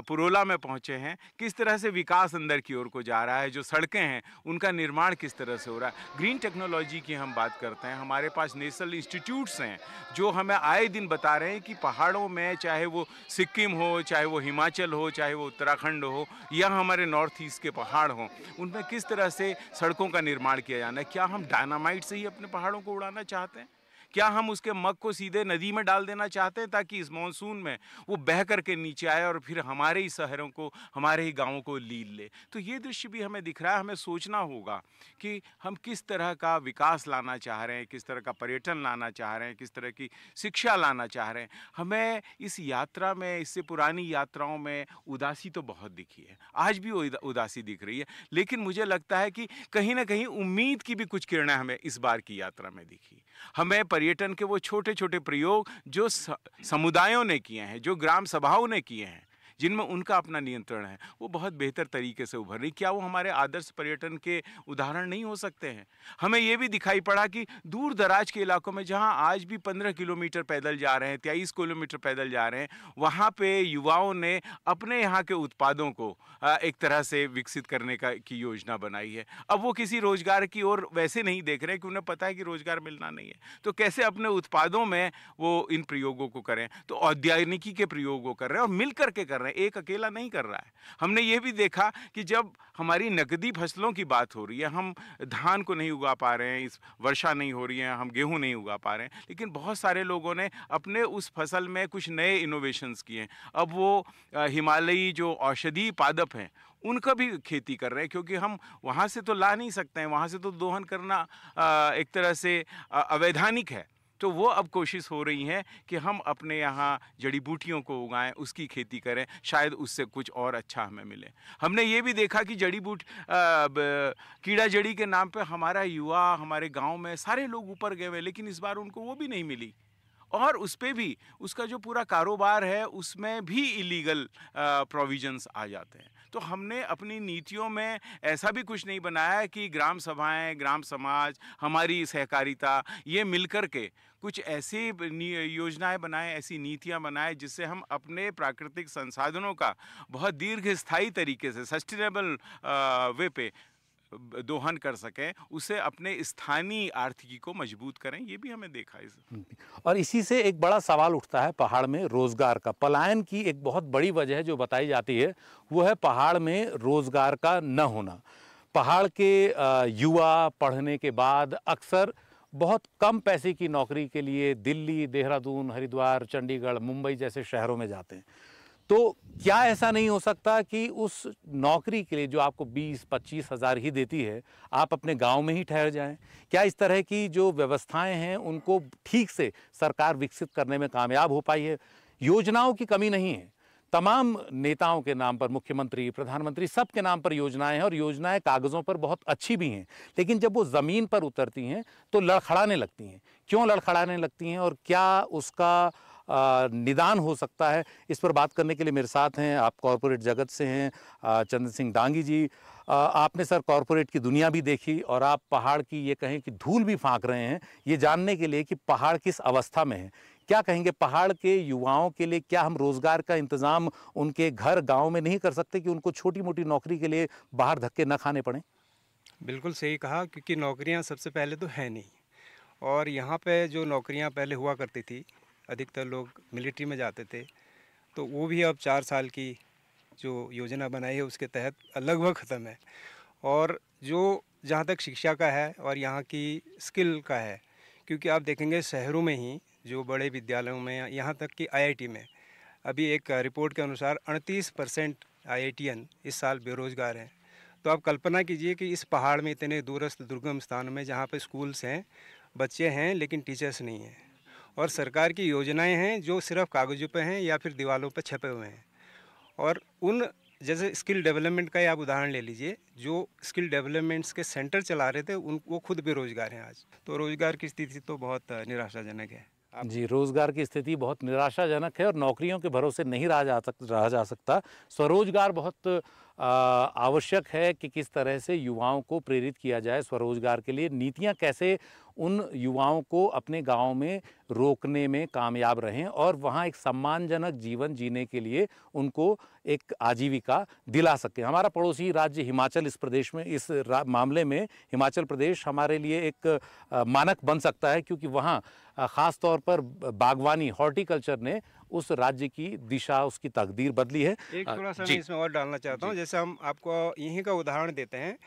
पुरोला में पहुंचे हैं, किस तरह से विकास अंदर की ओर को जा रहा है। जो सड़कें हैं उनका निर्माण किस तरह से हो रहा है। ग्रीन टेक्नोलॉजी की हम बात करते हैं, हमारे पास नेशनल इंस्टीट्यूट्स हैं जो हमें आए दिन बता रहे हैं कि पहाड़ों में, चाहे वो सिक्किम हो, चाहे वो हिमाचल हो, चाहे वो उत्तराखंड हो या हमारे नॉर्थ ईस्ट के पहाड़ हों, उनमें किस तरह से सड़कों का निर्माण किया जाना है। क्या हम डायनामाइट से ही अपने पहाड़ों को उड़ाना चाहते हैं? क्या हम उसके मग को सीधे नदी में डाल देना चाहते हैं ताकि इस मानसून में वो बह करके नीचे आए और फिर हमारे ही शहरों को, हमारे ही गांवों को लील ले? तो ये दृश्य भी हमें दिख रहा है। हमें सोचना होगा कि हम किस तरह का विकास लाना चाह रहे हैं, किस तरह का पर्यटन लाना चाह रहे हैं, किस तरह की शिक्षा लाना चाह रहे हैं। हमें इस यात्रा में, इससे पुरानी यात्राओं में उदासी तो बहुत दिखी है, आज भी उदासी दिख रही है, लेकिन मुझे लगता है कि कहीं ना कहीं उम्मीद की भी कुछ किरणें हमें इस बार की यात्रा में दिखी। हमें पर्यटन के वो छोटे छोटे प्रयोग जो समुदायों ने किए हैं, जो ग्राम सभाओं ने किए हैं, जिनमें उनका अपना नियंत्रण है, वो बहुत बेहतर तरीके से उभर रही। क्या वो हमारे आदर्श पर्यटन के उदाहरण नहीं हो सकते हैं? हमें ये भी दिखाई पड़ा कि दूर दराज के इलाकों में जहां आज भी 15 किलोमीटर पैदल जा रहे हैं, 23 किलोमीटर पैदल जा रहे हैं, वहां पे युवाओं ने अपने यहाँ के उत्पादों को एक तरह से विकसित करने की योजना बनाई है। अब वो किसी रोजगार की ओर वैसे नहीं देख रहे हैं कि उन्हें पता है कि रोजगार मिलना नहीं है, तो कैसे अपने उत्पादों में वो इन प्रयोगों को करें। तो औद्यानिकी के प्रयोगों कर रहे हैं और मिल करके कर रहे हैं, एक अकेला नहीं कर रहा है। हमने ये भी देखा कि जब हमारी नकदी फसलों की बात हो रही है, हम धान को नहीं उगा पा रहे हैं, इस वर्षा नहीं हो रही है, हम गेहूं नहीं उगा पा रहे हैं, लेकिन बहुत सारे लोगों ने अपने उस फसल में कुछ नए इनोवेशंस किए। अब वो हिमालयी जो औषधीय पादप हैं उनका भी खेती कर रहे हैं, क्योंकि हम वहाँ से तो ला नहीं सकते हैं, वहाँ से तो दोहन करना एक तरह से अवैधानिक है। तो वो अब कोशिश हो रही है कि हम अपने यहाँ जड़ी बूटियों को उगाएं, उसकी खेती करें, शायद उससे कुछ और अच्छा हमें मिले। हमने ये भी देखा कि कीड़ा जड़ी के नाम पे हमारा युवा हमारे गांव में सारे लोग ऊपर गए हुए, लेकिन इस बार उनको वो भी नहीं मिली, और उस पर भी उसका जो पूरा कारोबार है उसमें भी इलीगल प्रोविजंस आ जाते हैं। तो हमने अपनी नीतियों में ऐसा भी कुछ नहीं बनाया है कि ग्राम सभाएं, ग्राम समाज, हमारी सहकारिता ये मिलकर के कुछ ऐसी योजनाएं बनाएं, ऐसी नीतियां बनाएं जिससे हम अपने प्राकृतिक संसाधनों का बहुत दीर्घस्थायी तरीके से सस्टेनेबल वे पे दोहन कर सकें, उसे अपने स्थानीय आर्थिकी को मजबूत करें। ये भी हमें देखा है। और इसी से एक बड़ा सवाल उठता है पहाड़ में रोजगार का। पलायन की एक बहुत बड़ी वजह जो बताई जाती है वो है पहाड़ में रोजगार का न होना। पहाड़ के युवा पढ़ने के बाद अक्सर बहुत कम पैसे की नौकरी के लिए दिल्ली, देहरादून, हरिद्वार, चंडीगढ़, मुंबई जैसे शहरों में जाते हैं। तो क्या ऐसा नहीं हो सकता कि उस नौकरी के लिए जो आपको 20-25 हज़ार ही देती है, आप अपने गांव में ही ठहर जाएं? क्या इस तरह की जो व्यवस्थाएं हैं उनको ठीक से सरकार विकसित करने में कामयाब हो पाई है? योजनाओं की कमी नहीं है, तमाम नेताओं के नाम पर, मुख्यमंत्री, प्रधानमंत्री, सब के नाम पर योजनाएं हैं और योजनाएं कागज़ों पर बहुत अच्छी भी हैं, लेकिन जब वो ज़मीन पर उतरती हैं तो लड़खड़ाने लगती हैं। क्यों लड़खड़ाने लगती हैं और क्या उसका निदान हो सकता है? इस पर बात करने के लिए मेरे साथ हैं, आप कॉरपोरेट जगत से हैं, चंद्र सिंह डांगी जी। आपने सर कॉरपोरेट की दुनिया भी देखी और आप पहाड़ की ये कहें कि धूल भी फाँक रहे हैं ये जानने के लिए कि पहाड़ किस अवस्था में है। क्या कहेंगे पहाड़ के युवाओं के लिए? क्या हम रोजगार का इंतजाम उनके घर गांव में नहीं कर सकते कि उनको छोटी मोटी नौकरी के लिए बाहर धक्के न खाने पड़े? बिल्कुल सही कहा, क्योंकि नौकरियां सबसे पहले तो है नहीं, और यहाँ पे जो नौकरियां पहले हुआ करती थी, अधिकतर लोग मिलिट्री में जाते थे, तो वो भी अब 4 साल की जो योजना बनाई है उसके तहत लगभग ख़त्म है। और जो जहाँ तक शिक्षा का है और यहाँ की स्किल का है, क्योंकि आप देखेंगे शहरों में ही जो बड़े विद्यालयों में, यहाँ तक कि आईआईटी में, अभी एक रिपोर्ट के अनुसार 38% आईआईटीएन इस साल बेरोज़गार हैं। तो आप कल्पना कीजिए कि इस पहाड़ में इतने दूरस्थ दुर्गम स्थान में जहाँ पे स्कूल्स हैं, बच्चे हैं लेकिन टीचर्स नहीं हैं, और सरकार की योजनाएं हैं जो सिर्फ कागज़ों पे हैं या फिर दीवारों पे छपे हुए हैं। और उन जैसे स्किल डेवलपमेंट का ही आप उदाहरण ले लीजिए, जो स्किल डेवलपमेंट्स के सेंटर चला रहे थे वो खुद बेरोजगार हैं आज। तो रोज़गार की स्थिति तो बहुत निराशाजनक है। जी, रोजगार की स्थिति बहुत निराशाजनक है और नौकरियों के भरोसे नहीं रहा जा सकता। स्वरोजगार बहुत आवश्यक है कि किस तरह से युवाओं को प्रेरित किया जाए स्वरोजगार के लिए। नीतियां कैसे उन युवाओं को अपने गांव में रोकने में कामयाब रहें और वहां एक सम्मानजनक जीवन जीने के लिए उनको एक आजीविका दिला सकें। हमारा पड़ोसी राज्य हिमाचल इस मामले में हिमाचल प्रदेश हमारे लिए एक मानक बन सकता है, क्योंकि वहाँ ख़ास तौर पर बागवानी हॉर्टिकल्चर ने उस राज्य की दिशा, उसकी तकदीर बदली है। एक थोड़ा सा मैं इसमें और डालना चाहता हूँ। जैसे हम आपको यहीं का उदाहरण देते हैं,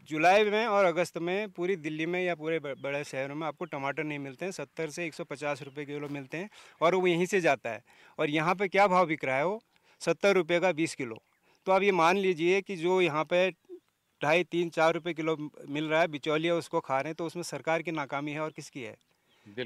जुलाई में और अगस्त में पूरी दिल्ली में या पूरे बड़े शहरों में आपको टमाटर नहीं मिलते हैं, 70 से 150 रुपये किलो मिलते हैं, और वो यहीं से जाता है। और यहाँ पे क्या भाव बिक रहा है? वो 70 रुपये का 20 किलो। तो आप ये मान लीजिए कि जो यहाँ पे 2.5, 3, 4 रुपये किलो मिल रहा है, बिचौलिया उसको खा रहे हैं, तो उसमें सरकार की नाकामी है और किसकी है?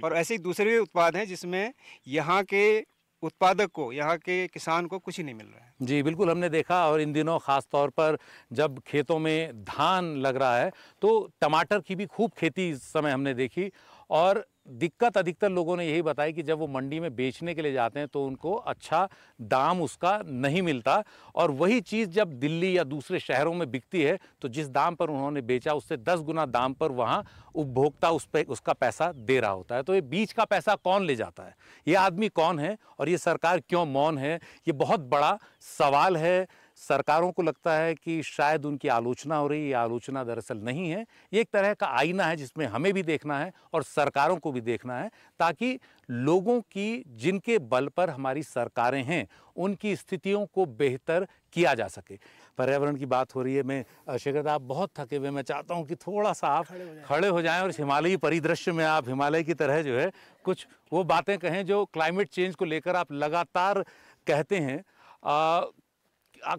और ऐसे ही दूसरे भी उत्पाद हैं जिसमें यहाँ के उत्पादक को, यहाँ के किसान को कुछ ही नहीं मिल रहा है। जी बिल्कुल, हमने देखा। और इन दिनों ख़ास तौर पर जब खेतों में धान लग रहा है तो टमाटर की भी खूब खेती इस समय हमने देखी। और दिक्कत अधिकतर लोगों ने यही बताई कि जब वो मंडी में बेचने के लिए जाते हैं तो उनको अच्छा दाम उसका नहीं मिलता, और वही चीज़ जब दिल्ली या दूसरे शहरों में बिकती है तो जिस दाम पर उन्होंने बेचा उससे 10 गुना दाम पर वहाँ उपभोक्ता उसका पैसा दे रहा होता है। तो ये बीच का पैसा कौन ले जाता है? ये आदमी कौन है और ये सरकार क्यों मौन है? ये बहुत बड़ा सवाल है। सरकारों को लगता है कि शायद उनकी आलोचना हो रही है। ये आलोचना दरअसल नहीं है, ये एक तरह का आईना है जिसमें हमें भी देखना है और सरकारों को भी देखना है, ताकि लोगों की, जिनके बल पर हमारी सरकारें हैं, उनकी स्थितियों को बेहतर किया जा सके। पर्यावरण की बात हो रही है। मैं शेखर, आप बहुत थके हुए, मैं चाहता हूँ कि थोड़ा सा आप खड़े हो जाएं और इस हिमालयी परिदृश्य में आप हिमालय की तरह जो है कुछ वो बातें कहें जो क्लाइमेट चेंज को लेकर आप लगातार कहते हैं।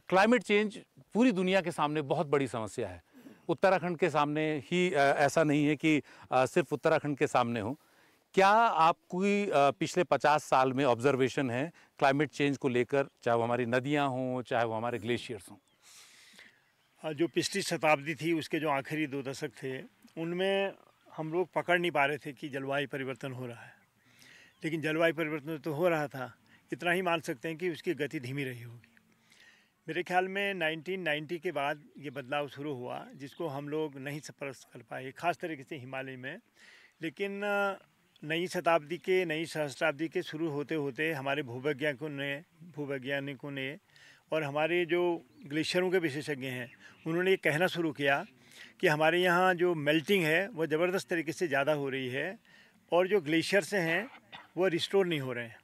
क्लाइमेट चेंज पूरी दुनिया के सामने बहुत बड़ी समस्या है। उत्तराखंड के सामने ही ऐसा नहीं है कि सिर्फ उत्तराखंड के सामने हो। क्या आपकी पिछले 50 साल में ऑब्जर्वेशन है क्लाइमेट चेंज को लेकर, चाहे वो हमारी नदियां हों, चाहे वो हमारे ग्लेशियर्स हों? जो पिछली शताब्दी थी उसके जो आखिरी 2 दशक थे उनमें हम लोग पकड़ नहीं पा रहे थे कि जलवायु परिवर्तन हो रहा है, लेकिन जलवायु परिवर्तन तो हो रहा था। इतना ही मान सकते हैं कि उसकी गति धीमी रही होगी। मेरे ख्याल में 1990 के बाद ये बदलाव शुरू हुआ, जिसको हम लोग नहीं स्पर्श कर पाए, खास तरीके से हिमालय में। लेकिन नई सहस्त्राब्दी के शुरू होते होते हमारे भूवैज्ञानिकों ने और हमारे जो ग्लेशियरों के विशेषज्ञ हैं उन्होंने ये कहना शुरू किया कि हमारे यहाँ जो मेल्टिंग है वो ज़बरदस्त तरीके से ज़्यादा हो रही है और जो ग्लेशियर्स हैं वो रिस्टोर नहीं हो रहे हैं।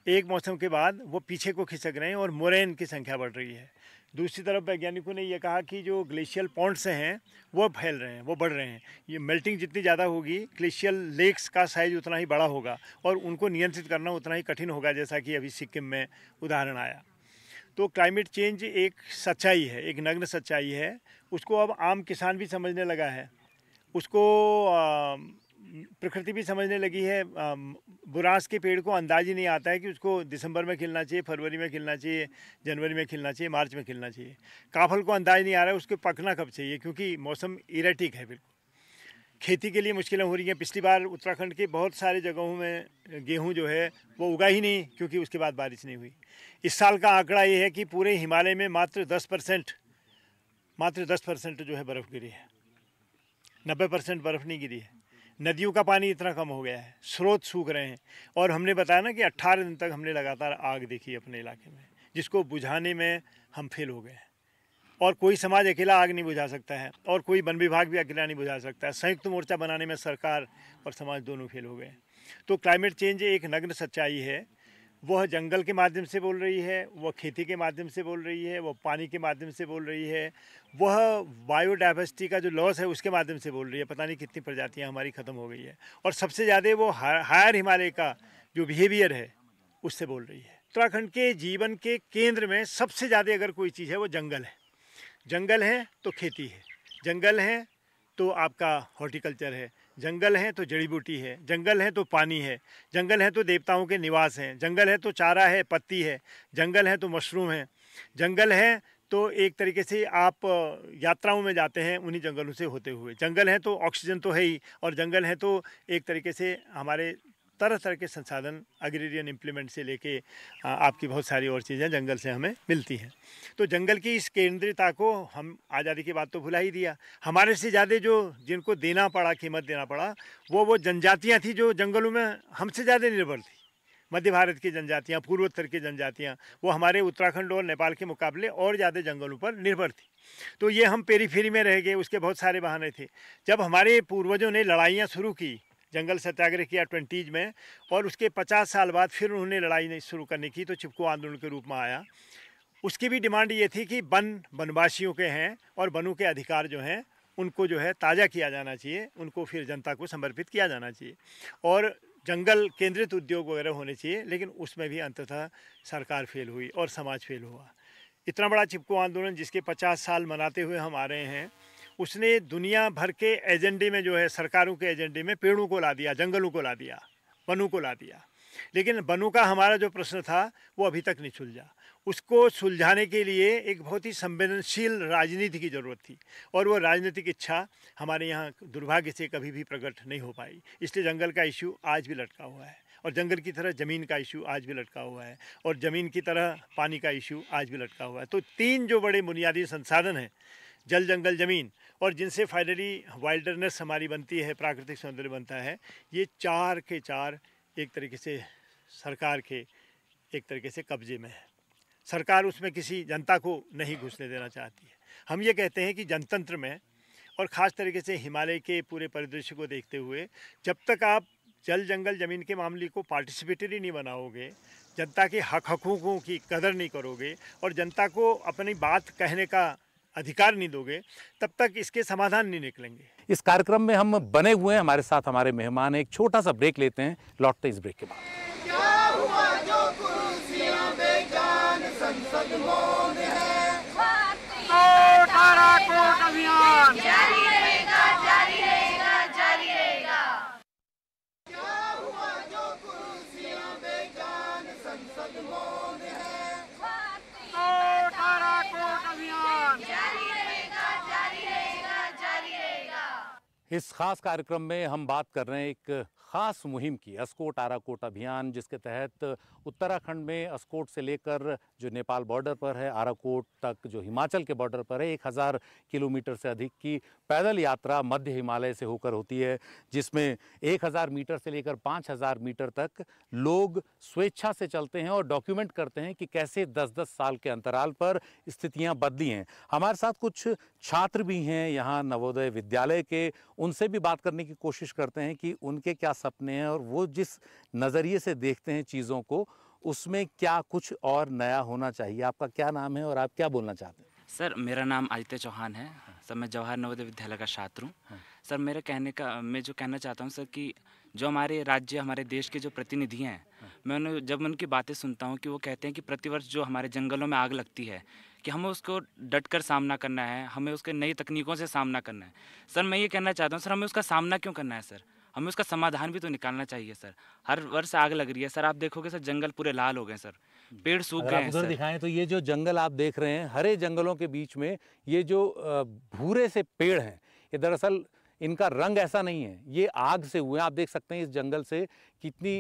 एक मौसम के बाद वो पीछे को खिसक रहे हैं और मोरेन की संख्या बढ़ रही है। दूसरी तरफ वैज्ञानिकों ने यह कहा कि जो ग्लेशियल पॉन्ड्स हैं वो फैल रहे हैं, वो बढ़ रहे हैं। ये मेल्टिंग जितनी ज़्यादा होगी, ग्लेशियल लेक्स का साइज़ उतना ही बड़ा होगा और उनको नियंत्रित करना उतना ही कठिन होगा, जैसा कि अभी सिक्किम में उदाहरण आया। तो क्लाइमेट चेंज एक सच्चाई है, एक नग्न सच्चाई है। उसको अब आम किसान भी समझने लगा है, उसको प्रकृति भी समझने लगी है। बुरांस के पेड़ को अंदाज ही नहीं आता है कि उसको दिसंबर में खिलना चाहिए, फरवरी में खिलना चाहिए, जनवरी में खिलना चाहिए, मार्च में खिलना चाहिए। काफल को अंदाज नहीं आ रहा है उसको पकना कब चाहिए, क्योंकि मौसम इरेटिक है बिल्कुल। खेती के लिए मुश्किलें हो रही हैं। पिछली बार उत्तराखंड के बहुत सारे जगहों में गेहूँ जो है वो उगा ही नहीं, क्योंकि उसके बाद बारिश नहीं हुई। इस साल का आंकड़ा ये है कि पूरे हिमालय में मात्र 10% जो है बर्फ़ गिरी है, 90% बर्फ़ नहीं गिरी है। नदियों का पानी इतना कम हो गया है, स्रोत सूख रहे हैं। और हमने बताया ना कि 18 दिन तक हमने लगातार आग देखी अपने इलाके में, जिसको बुझाने में हम फेल हो गए। और कोई समाज अकेला आग नहीं बुझा सकता है, और कोई वन विभाग भी अकेला नहीं बुझा सकता है। संयुक्त मोर्चा बनाने में सरकार और समाज दोनों फेल हो गए। तो क्लाइमेट चेंज एक नग्न सच्चाई है। वह जंगल के माध्यम से बोल रही है, वह खेती के माध्यम से बोल रही है, वह पानी के माध्यम से बोल रही है, वह बायोडाइवर्सिटी का जो लॉस है उसके माध्यम से बोल रही है। पता नहीं कितनी प्रजातियां हमारी ख़त्म हो गई है। और सबसे ज़्यादा वो हायर हिमालय का जो बिहेवियर है उससे बोल रही है। उत्तराखंड के जीवन के केंद्र में सबसे ज़्यादा अगर कोई चीज़ है वो जंगल है। जंगल है तो खेती है, जंगल है तो आपका हॉर्टिकल्चर है, जंगल है तो जड़ी बूटी है, जंगल है तो पानी है, जंगल है तो देवताओं के निवास हैं, जंगल है तो चारा है, पत्ती है, जंगल है तो मशरूम है, जंगल है तो एक तरीके से आप यात्राओं में जाते हैं उन्हीं जंगलों से होते हुए, जंगल है तो ऑक्सीजन तो है ही, और जंगल है तो एक तरीके से हमारे तरह तरह के संसाधन एग्रीरियन इम्प्लीमेंट से लेके आपकी बहुत सारी और चीज़ें जंगल से हमें मिलती हैं। तो जंगल की इस केंद्रियता को हम आज़ादी के बाद तो भुला ही दिया। हमारे से ज़्यादा जो जिनको देना पड़ा, कीमत देना पड़ा, वो जनजातियाँ थी जो जंगलों में हमसे ज़्यादा निर्भर थी। मध्य भारत की जनजातियाँ, पूर्वोत्तर की जनजातियाँ, वो हमारे उत्तराखंड और नेपाल के मुकाबले और ज़्यादा जंगलों पर निर्भर थी। तो ये हम पेरीफेरी में रह गए, उसके बहुत सारे बहाने थे। जब हमारे पूर्वजों ने लड़ाइयाँ शुरू की, जंगल सत्याग्रह किया 20s में, और उसके 50 साल बाद फिर उन्होंने लड़ाई शुरू करने की, तो चिपको आंदोलन के रूप में आया। उसकी भी डिमांड ये थी कि वनवासियों के हैं और वनों के अधिकार जो हैं उनको जो है ताज़ा किया जाना चाहिए, उनको फिर जनता को समर्पित किया जाना चाहिए, और जंगल केंद्रित उद्योग वगैरह होने चाहिए। लेकिन उसमें भी अंततः सरकार फेल हुई और समाज फेल हुआ। इतना बड़ा चिपको आंदोलन जिसके 50 साल मनाते हुए हम आ रहे हैं, उसने दुनिया भर के एजेंडे में जो है, सरकारों के एजेंडे में पेड़ों को ला दिया, जंगलों को ला दिया, वनों को ला दिया। लेकिन वनों का हमारा जो प्रश्न था वो अभी तक नहीं सुलझा। उसको सुलझाने के लिए एक बहुत ही संवेदनशील राजनीति की ज़रूरत थी, और वो राजनीतिक इच्छा हमारे यहाँ दुर्भाग्य से कभी भी प्रकट नहीं हो पाई। इसलिए जंगल का इशू आज भी लटका हुआ है, और जंगल की तरह ज़मीन का इशू आज भी लटका हुआ है, और ज़मीन की तरह पानी का इशू आज भी लटका हुआ है। तो 3 जो बड़े बुनियादी संसाधन हैं, जल, जंगल, ज़मीन, और जिनसे फाइनली वाइल्डरनेस हमारी बनती है, प्राकृतिक सौंदर्य बनता है, ये 4 के 4 एक तरीके से सरकार के एक तरीके से कब्जे में है। सरकार उसमें किसी जनता को नहीं घुसने देना चाहती है। हम ये कहते हैं कि जनतंत्र में, और ख़ास तरीके से हिमालय के पूरे परिदृश्य को देखते हुए, जब तक आप जल, जंगल, ज़मीन के मामले को पार्टिसिपेटरी नहीं बनाओगे, जनता के हकों की कदर नहीं करोगे, और जनता को अपनी बात कहने का अधिकार नहीं दोगे, तब तक इसके समाधान नहीं निकलेंगे। इस कार्यक्रम में हम बने हुए हैं, हमारे साथ हमारे मेहमान हैं। एक छोटा सा ब्रेक लेते हैं, लौटते इस ब्रेक के बाद। क्या हुआ जो कुर्सियां बेजान संसद मौन है, 18 कोट अभियान जारी रहेगा, जारी रहेगा, जारी रहेगा। क्या हुआ जो कुर्सियां बेजान संसद मौन है, 18 कोट अभियान जारी रहेगा, जारी रहेगा, जारी रहेगा। इस खास कार्यक्रम में हम बात कर रहे हैं एक खास मुहिम की, अस्कोट आराकोट अभियान, जिसके तहत उत्तराखंड में अस्कोट से लेकर जो नेपाल बॉर्डर पर है, आराकोट तक जो हिमाचल के बॉर्डर पर है, 1000 किलोमीटर से अधिक की पैदल यात्रा मध्य हिमालय से होकर होती है, जिसमें 1000 मीटर से लेकर 5000 मीटर तक लोग स्वेच्छा से चलते हैं और डॉक्यूमेंट करते हैं कि कैसे 10-10 साल के अंतराल पर स्थितियां बदली हैं। हमारे साथ कुछ छात्र भी हैं यहाँ नवोदय विद्यालय के, उनसे भी बात करने की कोशिश करते हैं कि उनके क्या सपने हैं और वो जिस नज़रिए से देखते हैं चीज़ों को, उसमें क्या कुछ और नया होना चाहिए। आपका क्या नाम है और आप क्या बोलना चाहते हैं? सर, मेरा नाम आदित्य चौहान है। सर, मैं जवाहर नवोदय विद्यालय का छात्र हूँ। सर, मैं जो कहना चाहता हूँ सर, कि जो हमारे राज्य, हमारे देश के जो प्रतिनिधि हैं, जब उनकी बातें सुनता हूँ कि वो कहते हैं कि प्रतिवर्ष जो हमारे जंगलों में आग लगती है, कि हमें उसको डटकर सामना करना है, हमें उसके नई तकनीकों से सामना करना है। सर, मैं ये कहना चाहता हूँ सर, हमें उसका सामना क्यों करना है सर, हमें उसका समाधान भी तो निकालना चाहिए सर। हर वर्ष आग लग रही है सर, आप देखोगे सर जंगल पूरे लाल हो गए सर, पेड़ सूख गए हैं सर। दिखाएं तो ये जो जंगल आप देख रहे हैं, हरे जंगलों के बीच में ये जो भूरे से पेड़ हैं, ये दरअसल इनका रंग ऐसा नहीं है, ये आग से हुए हैं। आप देख सकते हैं इस जंगल से कितनी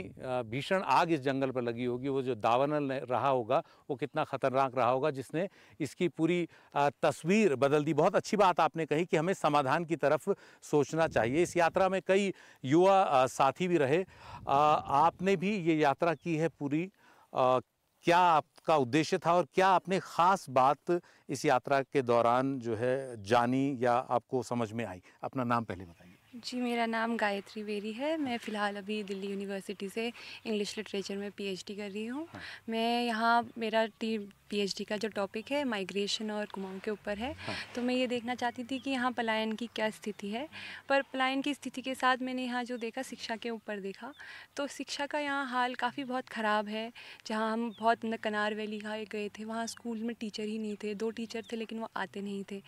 भीषण आग इस जंगल पर लगी होगी। वो जो दावानल रहा होगा वो कितना खतरनाक रहा होगा, जिसने इसकी पूरी तस्वीर बदल दी। बहुत अच्छी बात आपने कही कि हमें समाधान की तरफ सोचना चाहिए। इस यात्रा में कई युवा साथी भी रहे। आपने भी ये यात्रा की है पूरी, क्या आपका उद्देश्य था और क्या आपने ख़ास बात इस यात्रा के दौरान जो है जानी या आपको समझ में आई? अपना नाम पहले बताइए। जी, मेरा नाम गायत्री बेरी है। मैं फ़िलहाल अभी दिल्ली यूनिवर्सिटी से इंग्लिश लिटरेचर में पीएचडी कर रही हूँ। मैं यहाँ मेरा पीएचडी का जो टॉपिक है माइग्रेशन और कुमाऊं के ऊपर है। तो मैं ये देखना चाहती थी कि यहाँ पलायन की क्या स्थिति है। पर पलायन की स्थिति के साथ मैंने यहाँ जो देखा, शिक्षा के ऊपर देखा, तो शिक्षा का यहाँ हाल काफ़ी बहुत ख़राब है। जहाँ हम बहुत कनार वैली गए थे, वहाँ स्कूल में टीचर ही नहीं थे। 2 टीचर थे लेकिन वो आते नहीं थे।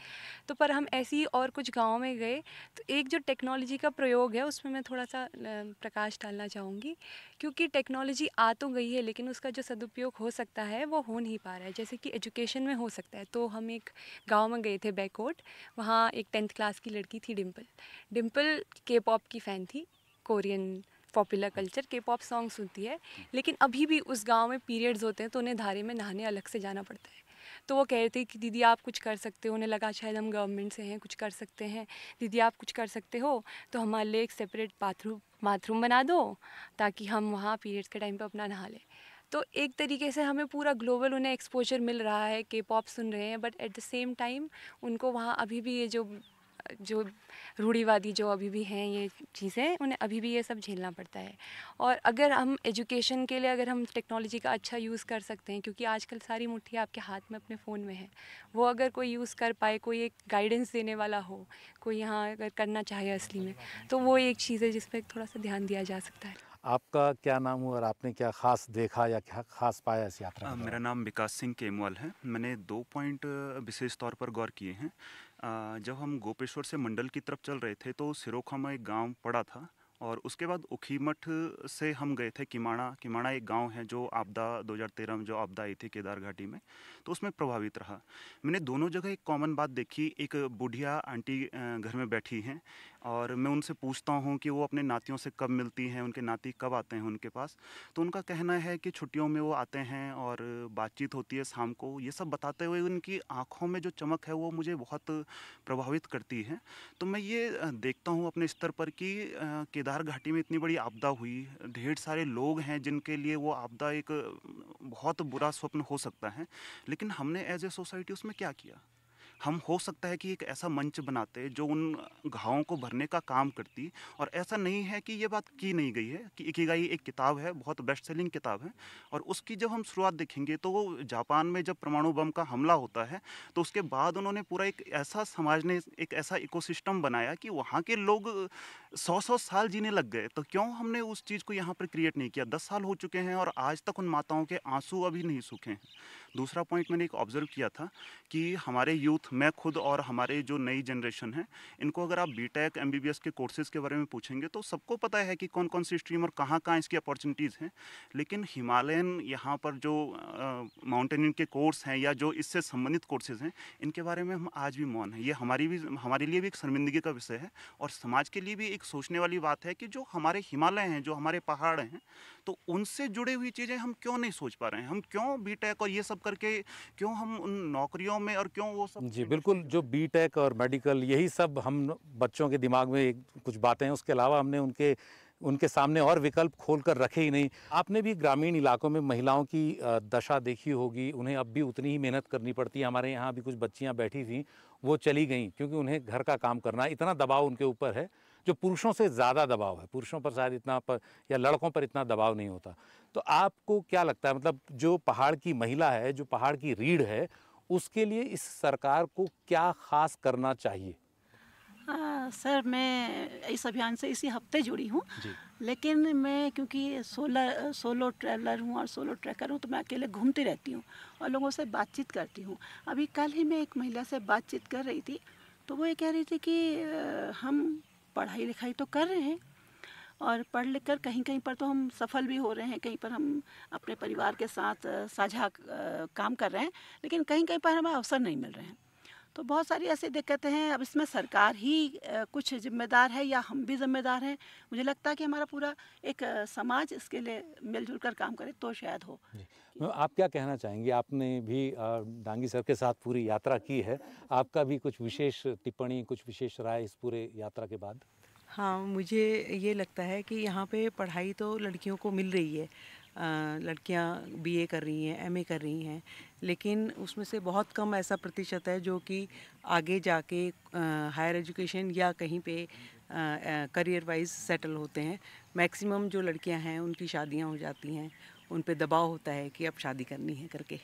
तो पर हम ऐसे ही और कुछ गाँव में गए तो एक जो टेक्नोलॉजी का प्रयोग है उसमें मैं थोड़ा सा प्रकाश डालना चाहूँगी, क्योंकि टेक्नोलॉजी आ तो गई है लेकिन उसका जो सदुपयोग हो सकता है वो हो नहीं पा रहा है। जैसे कि एजुकेशन में हो सकता है। तो हम एक गांव में गए थे बैकवर्ड, वहाँ एक 10th क्लास की लड़की थी डिम्पल के पॉप की फ़ैन थी, कोरियन पॉपुलर कल्चर के पॉप सॉन्ग सुनती है। लेकिन अभी भी उस गांव में पीरियड्स होते हैं तो उन्हें धारे में नहाने अलग से जाना पड़ता है। तो वो कह रहे थे कि दीदी आप कुछ कर सकते हो। उन्हें लगा शायद हम गवर्नमेंट से हैं, कुछ कर सकते हैं। दीदी आप कुछ कर सकते हो तो हमारे लिए एक सेपरेट बाथरूम बना दो ताकि हम वहाँ पीरियड्स के टाइम पे अपना नहा लें। तो एक तरीके से हमें पूरा ग्लोबल उन्हें एक्सपोजर मिल रहा है, के पॉप सुन रहे हैं, but at the same time उनको वहाँ अभी भी ये जो रूढ़िवादी जो अभी भी हैं ये चीज़ें, उन्हें अभी भी ये सब झेलना पड़ता है। और अगर हम एजुकेशन के लिए अगर हम टेक्नोलॉजी का अच्छा यूज़ कर सकते हैं, क्योंकि आजकल सारी मुट्ठी आपके हाथ में अपने फ़ोन में है, वो अगर कोई यूज़ कर पाए, कोई एक गाइडेंस देने वाला हो, कोई यहाँ अगर करना चाहे असली में, तो वो एक चीज़ है जिस पर थोड़ा सा ध्यान दिया जा सकता है। आपका क्या नाम हुआ और आपने क्या ख़ास देखा या क्या ख़ास पाया इस यात्रा में? मेरा नाम विकास सिंह केमवाल है। मैंने 2 पॉइंट विशेष तौर पर गौर किए हैं। जब हम गोपेश्वर से मंडल की तरफ चल रहे थे तो सिरोखा में एक गांव पड़ा था और उसके बाद उखीमठ से हम गए थे किमाड़ा एक गांव है जो आपदा 2013 में जो आपदा आई थी केदार घाटी में, तो उसमें प्रभावित रहा। मैंने दोनों जगह एक कॉमन बात देखी, एक बुढ़िया आंटी घर में बैठी हैं और मैं उनसे पूछता हूं कि वो अपने नातियों से कब मिलती हैं, उनके नाती कब आते हैं उनके पास, तो उनका कहना है कि छुट्टियों में वो आते हैं और बातचीत होती है शाम को। ये सब बताते हुए उनकी आँखों में जो चमक है वो मुझे बहुत प्रभावित करती है। तो मैं ये देखता हूँ अपने स्तर पर कि केदार घाटी में इतनी बड़ी आपदा हुई, ढेर सारे लोग हैं जिनके लिए वो आपदा एक बहुत बुरा स्वप्न हो सकता है, लेकिन हमने एज ए सोसाइटी उसमें क्या किया? हम हो सकता है कि एक ऐसा मंच बनाते जो उन घावों को भरने का काम करती। और ऐसा नहीं है कि ये बात की नहीं गई है कि इकिगाई एक किताब है, बहुत बेस्ट सेलिंग किताब है, और उसकी जब हम शुरुआत देखेंगे तो वो जापान में जब परमाणु बम का हमला होता है तो उसके बाद उन्होंने पूरा एक ऐसा समाज ने एक ऐसा इकोसिस्टम बनाया कि वहाँ के लोग 100-100 साल जीने लग गए। तो क्यों हमने उस चीज़ को यहाँ पर क्रिएट नहीं किया? 10 साल हो चुके हैं और आज तक उन माताओं के आंसू अभी नहीं सूखे हैं। दूसरा पॉइंट मैंने एक ऑब्जर्व किया था कि हमारे यूथ, मैं खुद और हमारे जो नई जनरेशन है, इनको अगर आप बीटेक MBBS के कोर्सेज़ के बारे में पूछेंगे तो सबको पता है कि कौन कौन सी स्ट्रीम और कहाँ कहाँ इसकी अपॉर्चुनिटीज़ हैं, लेकिन हिमालयन यहाँ पर जो माउंटेनियरिंग के कोर्स हैं या जो इससे संबंधित कोर्सेज़ हैं, इनके बारे में हम आज भी मौन हैं। ये हमारे लिए भी एक शर्मिंदगी का विषय है और समाज के लिए भी एक सोचने वाली बात है कि जो हमारे हिमालय हैं, जो हमारे पहाड़ हैं, तो उनसे जुड़ी हुई चीज़ें हम क्यों नहीं सोच पा रहे हैं? हम क्यों बीटेक और ये सब करके क्यों हम उन नौकरियों में और क्यों वो सब? जी बिल्कुल, जो बीटेक और मेडिकल यही सब हम बच्चों के दिमाग में कुछ बातें हैं, उसके अलावा हमने उनके सामने और विकल्प खोल कर रखे ही नहीं। आपने भी ग्रामीण इलाकों में महिलाओं की दशा देखी होगी, उन्हें अब भी उतनी ही मेहनत करनी पड़ती है। हमारे यहाँ भी कुछ बच्चियाँ बैठी थीं, वो चली गईं क्योंकि उन्हें घर का काम करना, इतना दबाव उनके ऊपर है जो पुरुषों से ज़्यादा दबाव है। पुरुषों पर शायद इतना या लड़कों पर इतना दबाव नहीं होता। तो आपको क्या लगता है, मतलब जो पहाड़ की महिला है, जो पहाड़ की रीढ़ है, उसके लिए इस सरकार को क्या खास करना चाहिए? सर, मैं इस अभियान से इसी हफ्ते जुड़ी हूँ, लेकिन मैं क्योंकि सोलो ट्रैवलर हूँ और सोलो ट्रैकर हूँ, तो मैं अकेले घूमती रहती हूँ और लोगों से बातचीत करती हूँ। अभी कल ही मैं एक महिला से बातचीत कर रही थी, तो वो ये कह रही थी कि हम पढ़ाई लिखाई तो कर रहे हैं और पढ़ लिख कर कहीं कहीं पर तो हम सफल भी हो रहे हैं, कहीं पर हम अपने परिवार के साथ साझा काम कर रहे हैं, लेकिन कहीं कहीं पर हमें अवसर नहीं मिल रहे हैं। तो बहुत सारी ऐसी दिक्कतें हैं। अब इसमें सरकार ही कुछ जिम्मेदार है या हम भी जिम्मेदार हैं। मुझे लगता है कि हमारा पूरा एक समाज इसके लिए मिलजुल कर काम करे तो शायद हो। आप क्या कहना चाहेंगे? आपने भी डांगी सर के साथ पूरी यात्रा की है, आपका भी कुछ विशेष टिप्पणी, कुछ विशेष राय इस पूरे यात्रा के बाद? हाँ, मुझे ये लगता है कि यहाँ पे पढ़ाई तो लड़कियों को मिल रही है। लड़कियाँ बीए कर रही हैं, एमए कर रही हैं, लेकिन उसमें से बहुत कम ऐसा प्रतिशत है जो कि आगे जाके हायर एजुकेशन या कहीं पे करियर वाइज सेटल होते हैं। मैक्सिमम जो लड़कियां हैं उनकी शादियां हो जाती हैं, उन पे दबाव होता है कि अब शादी करनी है करके।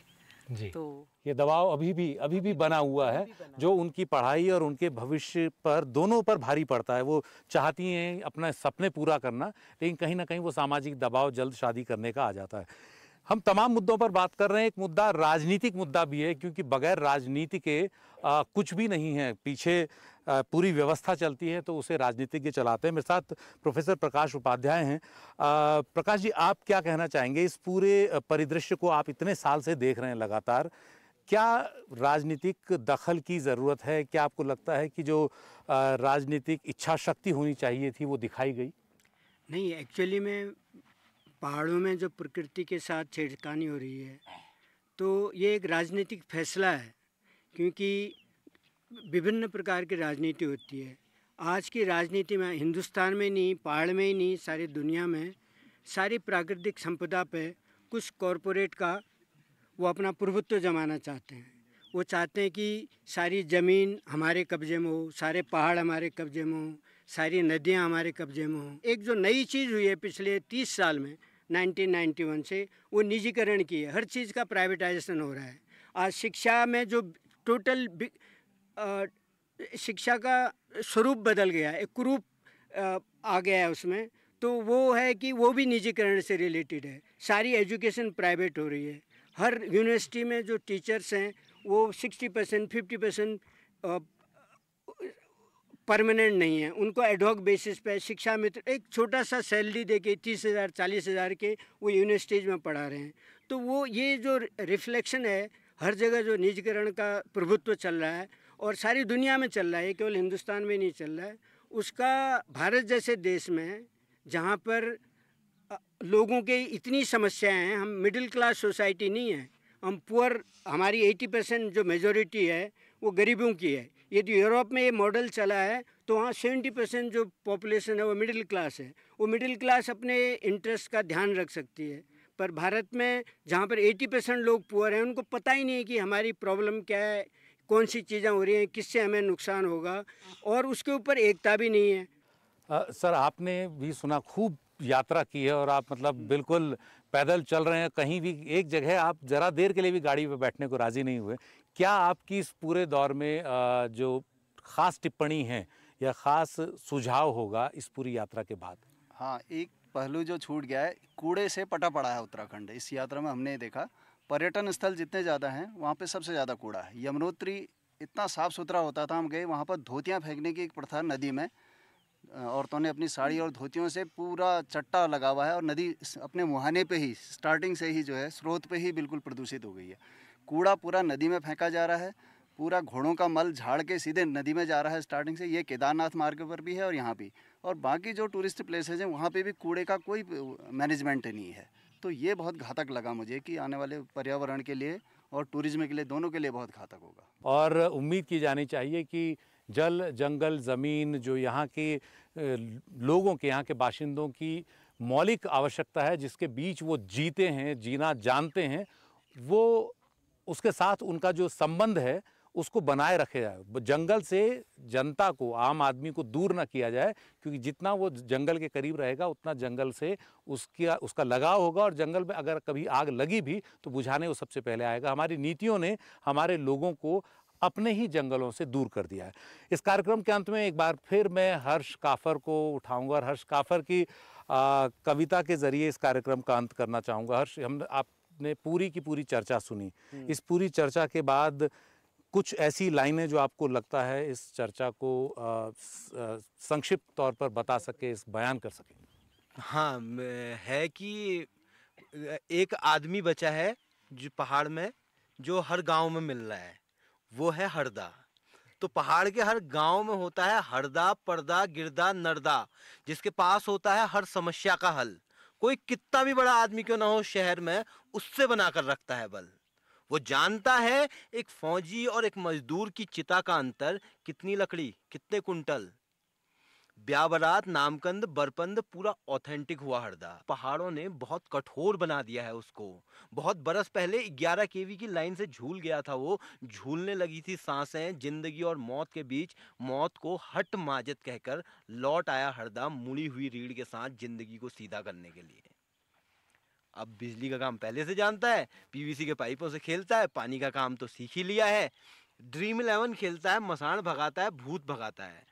जी। तो ये दबाव अभी भी बना हुआ है जो उनकी पढ़ाई और उनके भविष्य पर दोनों पर भारी पड़ता है। वो चाहती हैं अपने सपने पूरा करना, लेकिन कहीं ना कहीं वो सामाजिक दबाव जल्द शादी करने का आ जाता है। हम तमाम मुद्दों पर बात कर रहे हैं। एक मुद्दा राजनीतिक मुद्दा भी है, क्योंकि बगैर राजनीति के कुछ भी नहीं है। पीछे पूरी व्यवस्था चलती है तो उसे राजनीतिज्ञ चलाते हैं। मेरे साथ प्रोफेसर प्रकाश उपाध्याय हैं। प्रकाश जी, आप क्या कहना चाहेंगे? इस पूरे परिदृश्य को आप इतने साल से देख रहे हैं लगातार, क्या राजनीतिक दखल की ज़रूरत है? क्या आपको लगता है कि जो राजनीतिक इच्छा शक्ति होनी चाहिए थी वो दिखाई गई? नहीं, एक्चुअली में पहाड़ों में जो प्रकृति के साथ छेड़खानी हो रही है तो ये एक राजनीतिक फैसला है, क्योंकि विभिन्न प्रकार की राजनीति होती है। आज की राजनीति में हिंदुस्तान में नहीं, पहाड़ में ही नहीं, सारी दुनिया में सारी प्राकृतिक संपदा पे कुछ कॉरपोरेट का वो अपना प्रभुत्व जमाना चाहते हैं। वो चाहते हैं कि सारी ज़मीन हमारे कब्जे में हो, सारे पहाड़ हमारे कब्जे में हो, सारी नदियां हमारे कब्जे में हो। एक जो नई चीज़ हुई है पिछले 30 साल में 1991 से, वो निजीकरण की है। हर चीज़ का प्राइवेटाइजेशन हो रहा है। आज शिक्षा में जो टोटल शिक्षा का स्वरूप बदल गया, एक कुरूप आ गया है उसमें, तो वो है कि वो भी निजीकरण से रिलेटेड है। सारी एजुकेशन प्राइवेट हो रही है। हर यूनिवर्सिटी में जो टीचर्स हैं वो 60% 50% परमानेंट नहीं है, उनको एडहॉक बेसिस पे शिक्षा मित्र एक छोटा सा सैलरी दे के 30,000 40,000 के वो यूनिवर्सिटीज़ में पढ़ा रहे हैं। तो वो ये जो रिफ्लेक्शन है, हर जगह जो निजीकरण का प्रभुत्व चल रहा है और सारी दुनिया में चल रहा है, केवल हिंदुस्तान में नहीं चल रहा है, उसका भारत जैसे देश में जहाँ पर लोगों के इतनी समस्याएं हैं, हम मिडिल क्लास सोसाइटी नहीं है, हम पुअर, हमारी 80% जो मेजॉरिटी है वो गरीबों की है। यदि यूरोप में ये मॉडल चला है तो वहाँ 70% जो पॉपुलेशन है वो मिडिल क्लास है। वो मिडिल क्लास अपने इंटरेस्ट का ध्यान रख सकती है, पर भारत में जहाँ पर 80% लोग पुअर हैं, उनको पता ही नहीं है कि हमारी प्रॉब्लम क्या है, कौन सी चीज़ें हो रही हैं, किससे हमें नुकसान होगा, और उसके ऊपर एकता भी नहीं है। सर, आपने भी सुना, खूब यात्रा की है और आप मतलब बिल्कुल पैदल चल रहे हैं, कहीं भी एक जगह आप ज़रा देर के लिए भी गाड़ी पे बैठने को राज़ी नहीं हुए। क्या आपकी इस पूरे दौर में जो ख़ास टिप्पणी है या ख़ास सुझाव होगा इस पूरी यात्रा के बाद? हाँ, एक पहलू जो छूट गया है, कूड़े से पटा पड़ा है उत्तराखंड। इस यात्रा में हमने देखा पर्यटन स्थल जितने ज़्यादा हैं वहाँ पे सबसे ज़्यादा कूड़ा है। यमुनोत्री इतना साफ़ सुथरा होता था, हम गए वहाँ पर धोतियाँ फेंकने की एक प्रथा नदी में, औरतों ने अपनी साड़ी और धोतियों से पूरा चट्टा लगा हुआ है और नदी अपने मुहाने पे ही स्टार्टिंग से ही जो है स्रोत पे ही बिल्कुल प्रदूषित हो गई है। कूड़ा पूरा नदी में फेंका जा रहा है, पूरा घोड़ों का मल झाड़ के सीधे नदी में जा रहा है स्टार्टिंग से। ये केदारनाथ मार्ग पर भी है और यहाँ भी, और बाकी जो टूरिस्ट प्लेसेज हैं वहाँ पे भी कूड़े का कोई मैनेजमेंट नहीं है। तो ये बहुत घातक लगा मुझे कि आने वाले पर्यावरण के लिए और टूरिज्म के लिए, दोनों के लिए बहुत घातक होगा। और उम्मीद की जानी चाहिए कि जल, जंगल, ज़मीन जो यहाँ के लोगों के, यहाँ के बाशिंदों की मौलिक आवश्यकता है, जिसके बीच वो जीते हैं, जीना जानते हैं, वो उसके साथ उनका जो संबंध है उसको बनाए रखे जाए। जंगल से जनता को, आम आदमी को दूर ना किया जाए, क्योंकि जितना वो जंगल के करीब रहेगा उतना जंगल से उसका लगाव होगा, और जंगल में अगर कभी आग लगी भी तो बुझाने वो सबसे पहले आएगा। हमारी नीतियों ने हमारे लोगों को अपने ही जंगलों से दूर कर दिया है। इस कार्यक्रम के अंत में एक बार फिर मैं हर्ष काफर को उठाऊंगा और हर्ष काफर की कविता के ज़रिए इस कार्यक्रम का अंत करना चाहूँगा। हर्ष, आपने पूरी की पूरी चर्चा सुनी, इस पूरी चर्चा के बाद कुछ ऐसी लाइनें जो आपको लगता है इस चर्चा को संक्षिप्त तौर पर बता सके, इस बयान कर सके? हाँ, है कि एक आदमी बचा है जो पहाड़ में, जो हर गांव में मिल रहा है, वो है हरदा। तो पहाड़ के हर गांव में होता है हरदा, पर्दा, गिरदा, नरदा, जिसके पास होता है हर समस्या का हल। कोई कितना भी बड़ा आदमी क्यों ना हो शहर में, उससे बनाकर रखता है बल। वो जानता है एक फौजी और एक मजदूर की चिता का अंतर, कितनी लकड़ी, कितने कुंटल। ब्याह बारात, नामकंद, बरपंद पूरा ऑथेंटिक हुआ हरदा। पहाड़ों ने बहुत कठोर बना दिया है उसको। बहुत बरस पहले 11 केवी की लाइन से झूल गया था वो, झूलने लगी थी सांसें जिंदगी और मौत के बीच। मौत को हट माजत कहकर लौट आया हरदा, मुड़ी हुई रीढ़ के साथ जिंदगी को सीधा करने के लिए। अब बिजली का काम पहले से जानता है, पीवीसी के पाइपों से खेलता है, पानी का काम तो सीख ही लिया है। ड्रीम 11 खेलता है, मसाण भगाता है, भूत भगाता है।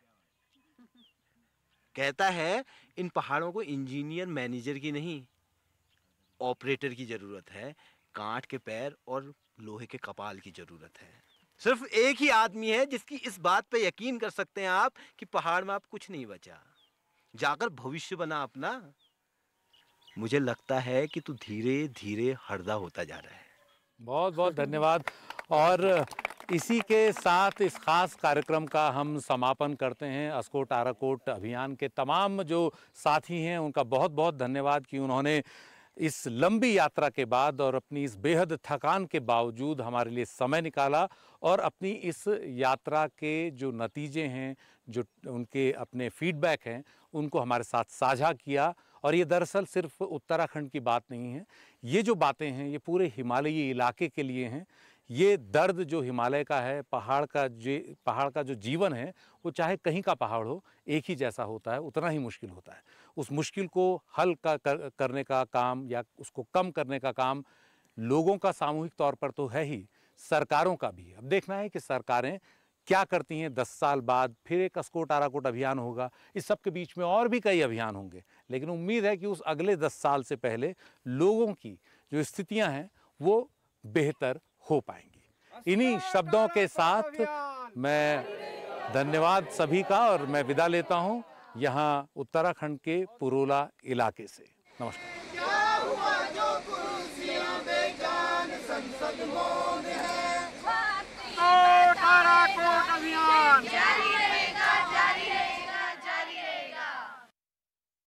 कहता है इन पहाड़ों को इंजीनियर मैनेजर की नहीं, ऑपरेटर की जरूरत है। कांट के पैर और लोहे के कपाल की जरूरत है। सिर्फ एक ही आदमी है जिसकी इस बात पे यकीन कर सकते हैं आप कि पहाड़ में आप कुछ नहीं बचा। जाकर भविष्य बना अपना। मुझे लगता है कि तू धीरे धीरे हरदा होता जा रहा है। बहुत बहुत धन्यवाद। और इसी के साथ इस खास कार्यक्रम का हम समापन करते हैं। अस्कोट आराकोट अभियान के तमाम जो साथी हैं उनका बहुत बहुत धन्यवाद कि उन्होंने इस लंबी यात्रा के बाद और अपनी इस बेहद थकान के बावजूद हमारे लिए समय निकाला और अपनी इस यात्रा के जो नतीजे हैं, जो उनके अपने फीडबैक हैं, उनको हमारे साथ साझा किया। और ये दरअसल सिर्फ उत्तराखंड की बात नहीं है, ये जो बातें हैं ये पूरे हिमालयी इलाके के लिए हैं। ये दर्द जो हिमालय का है, पहाड़ का जो जीवन है, वो चाहे कहीं का पहाड़ हो, एक ही जैसा होता है, उतना ही मुश्किल होता है। उस मुश्किल को हल करने का काम या उसको कम करने का काम लोगों का सामूहिक तौर पर तो है ही, सरकारों का भी। अब देखना है कि सरकारें क्या करती हैं। 10 साल बाद फिर एक अस्कोट आराकोट अभियान होगा, इस सब के बीच में और भी कई अभियान होंगे, लेकिन उम्मीद है कि उस अगले 10 साल से पहले लोगों की जो स्थितियां हैं वो बेहतर हो पाएंगी। इन्हीं शब्दों के साथ मैं धन्यवाद सभी का और मैं विदा लेता हूं यहाँ उत्तराखंड के पुरोला इलाके से। नमस्कार। क्या हुआ जो कुर्सियां बेजान संसद मौन है। कोट आराकोट अभियान जारी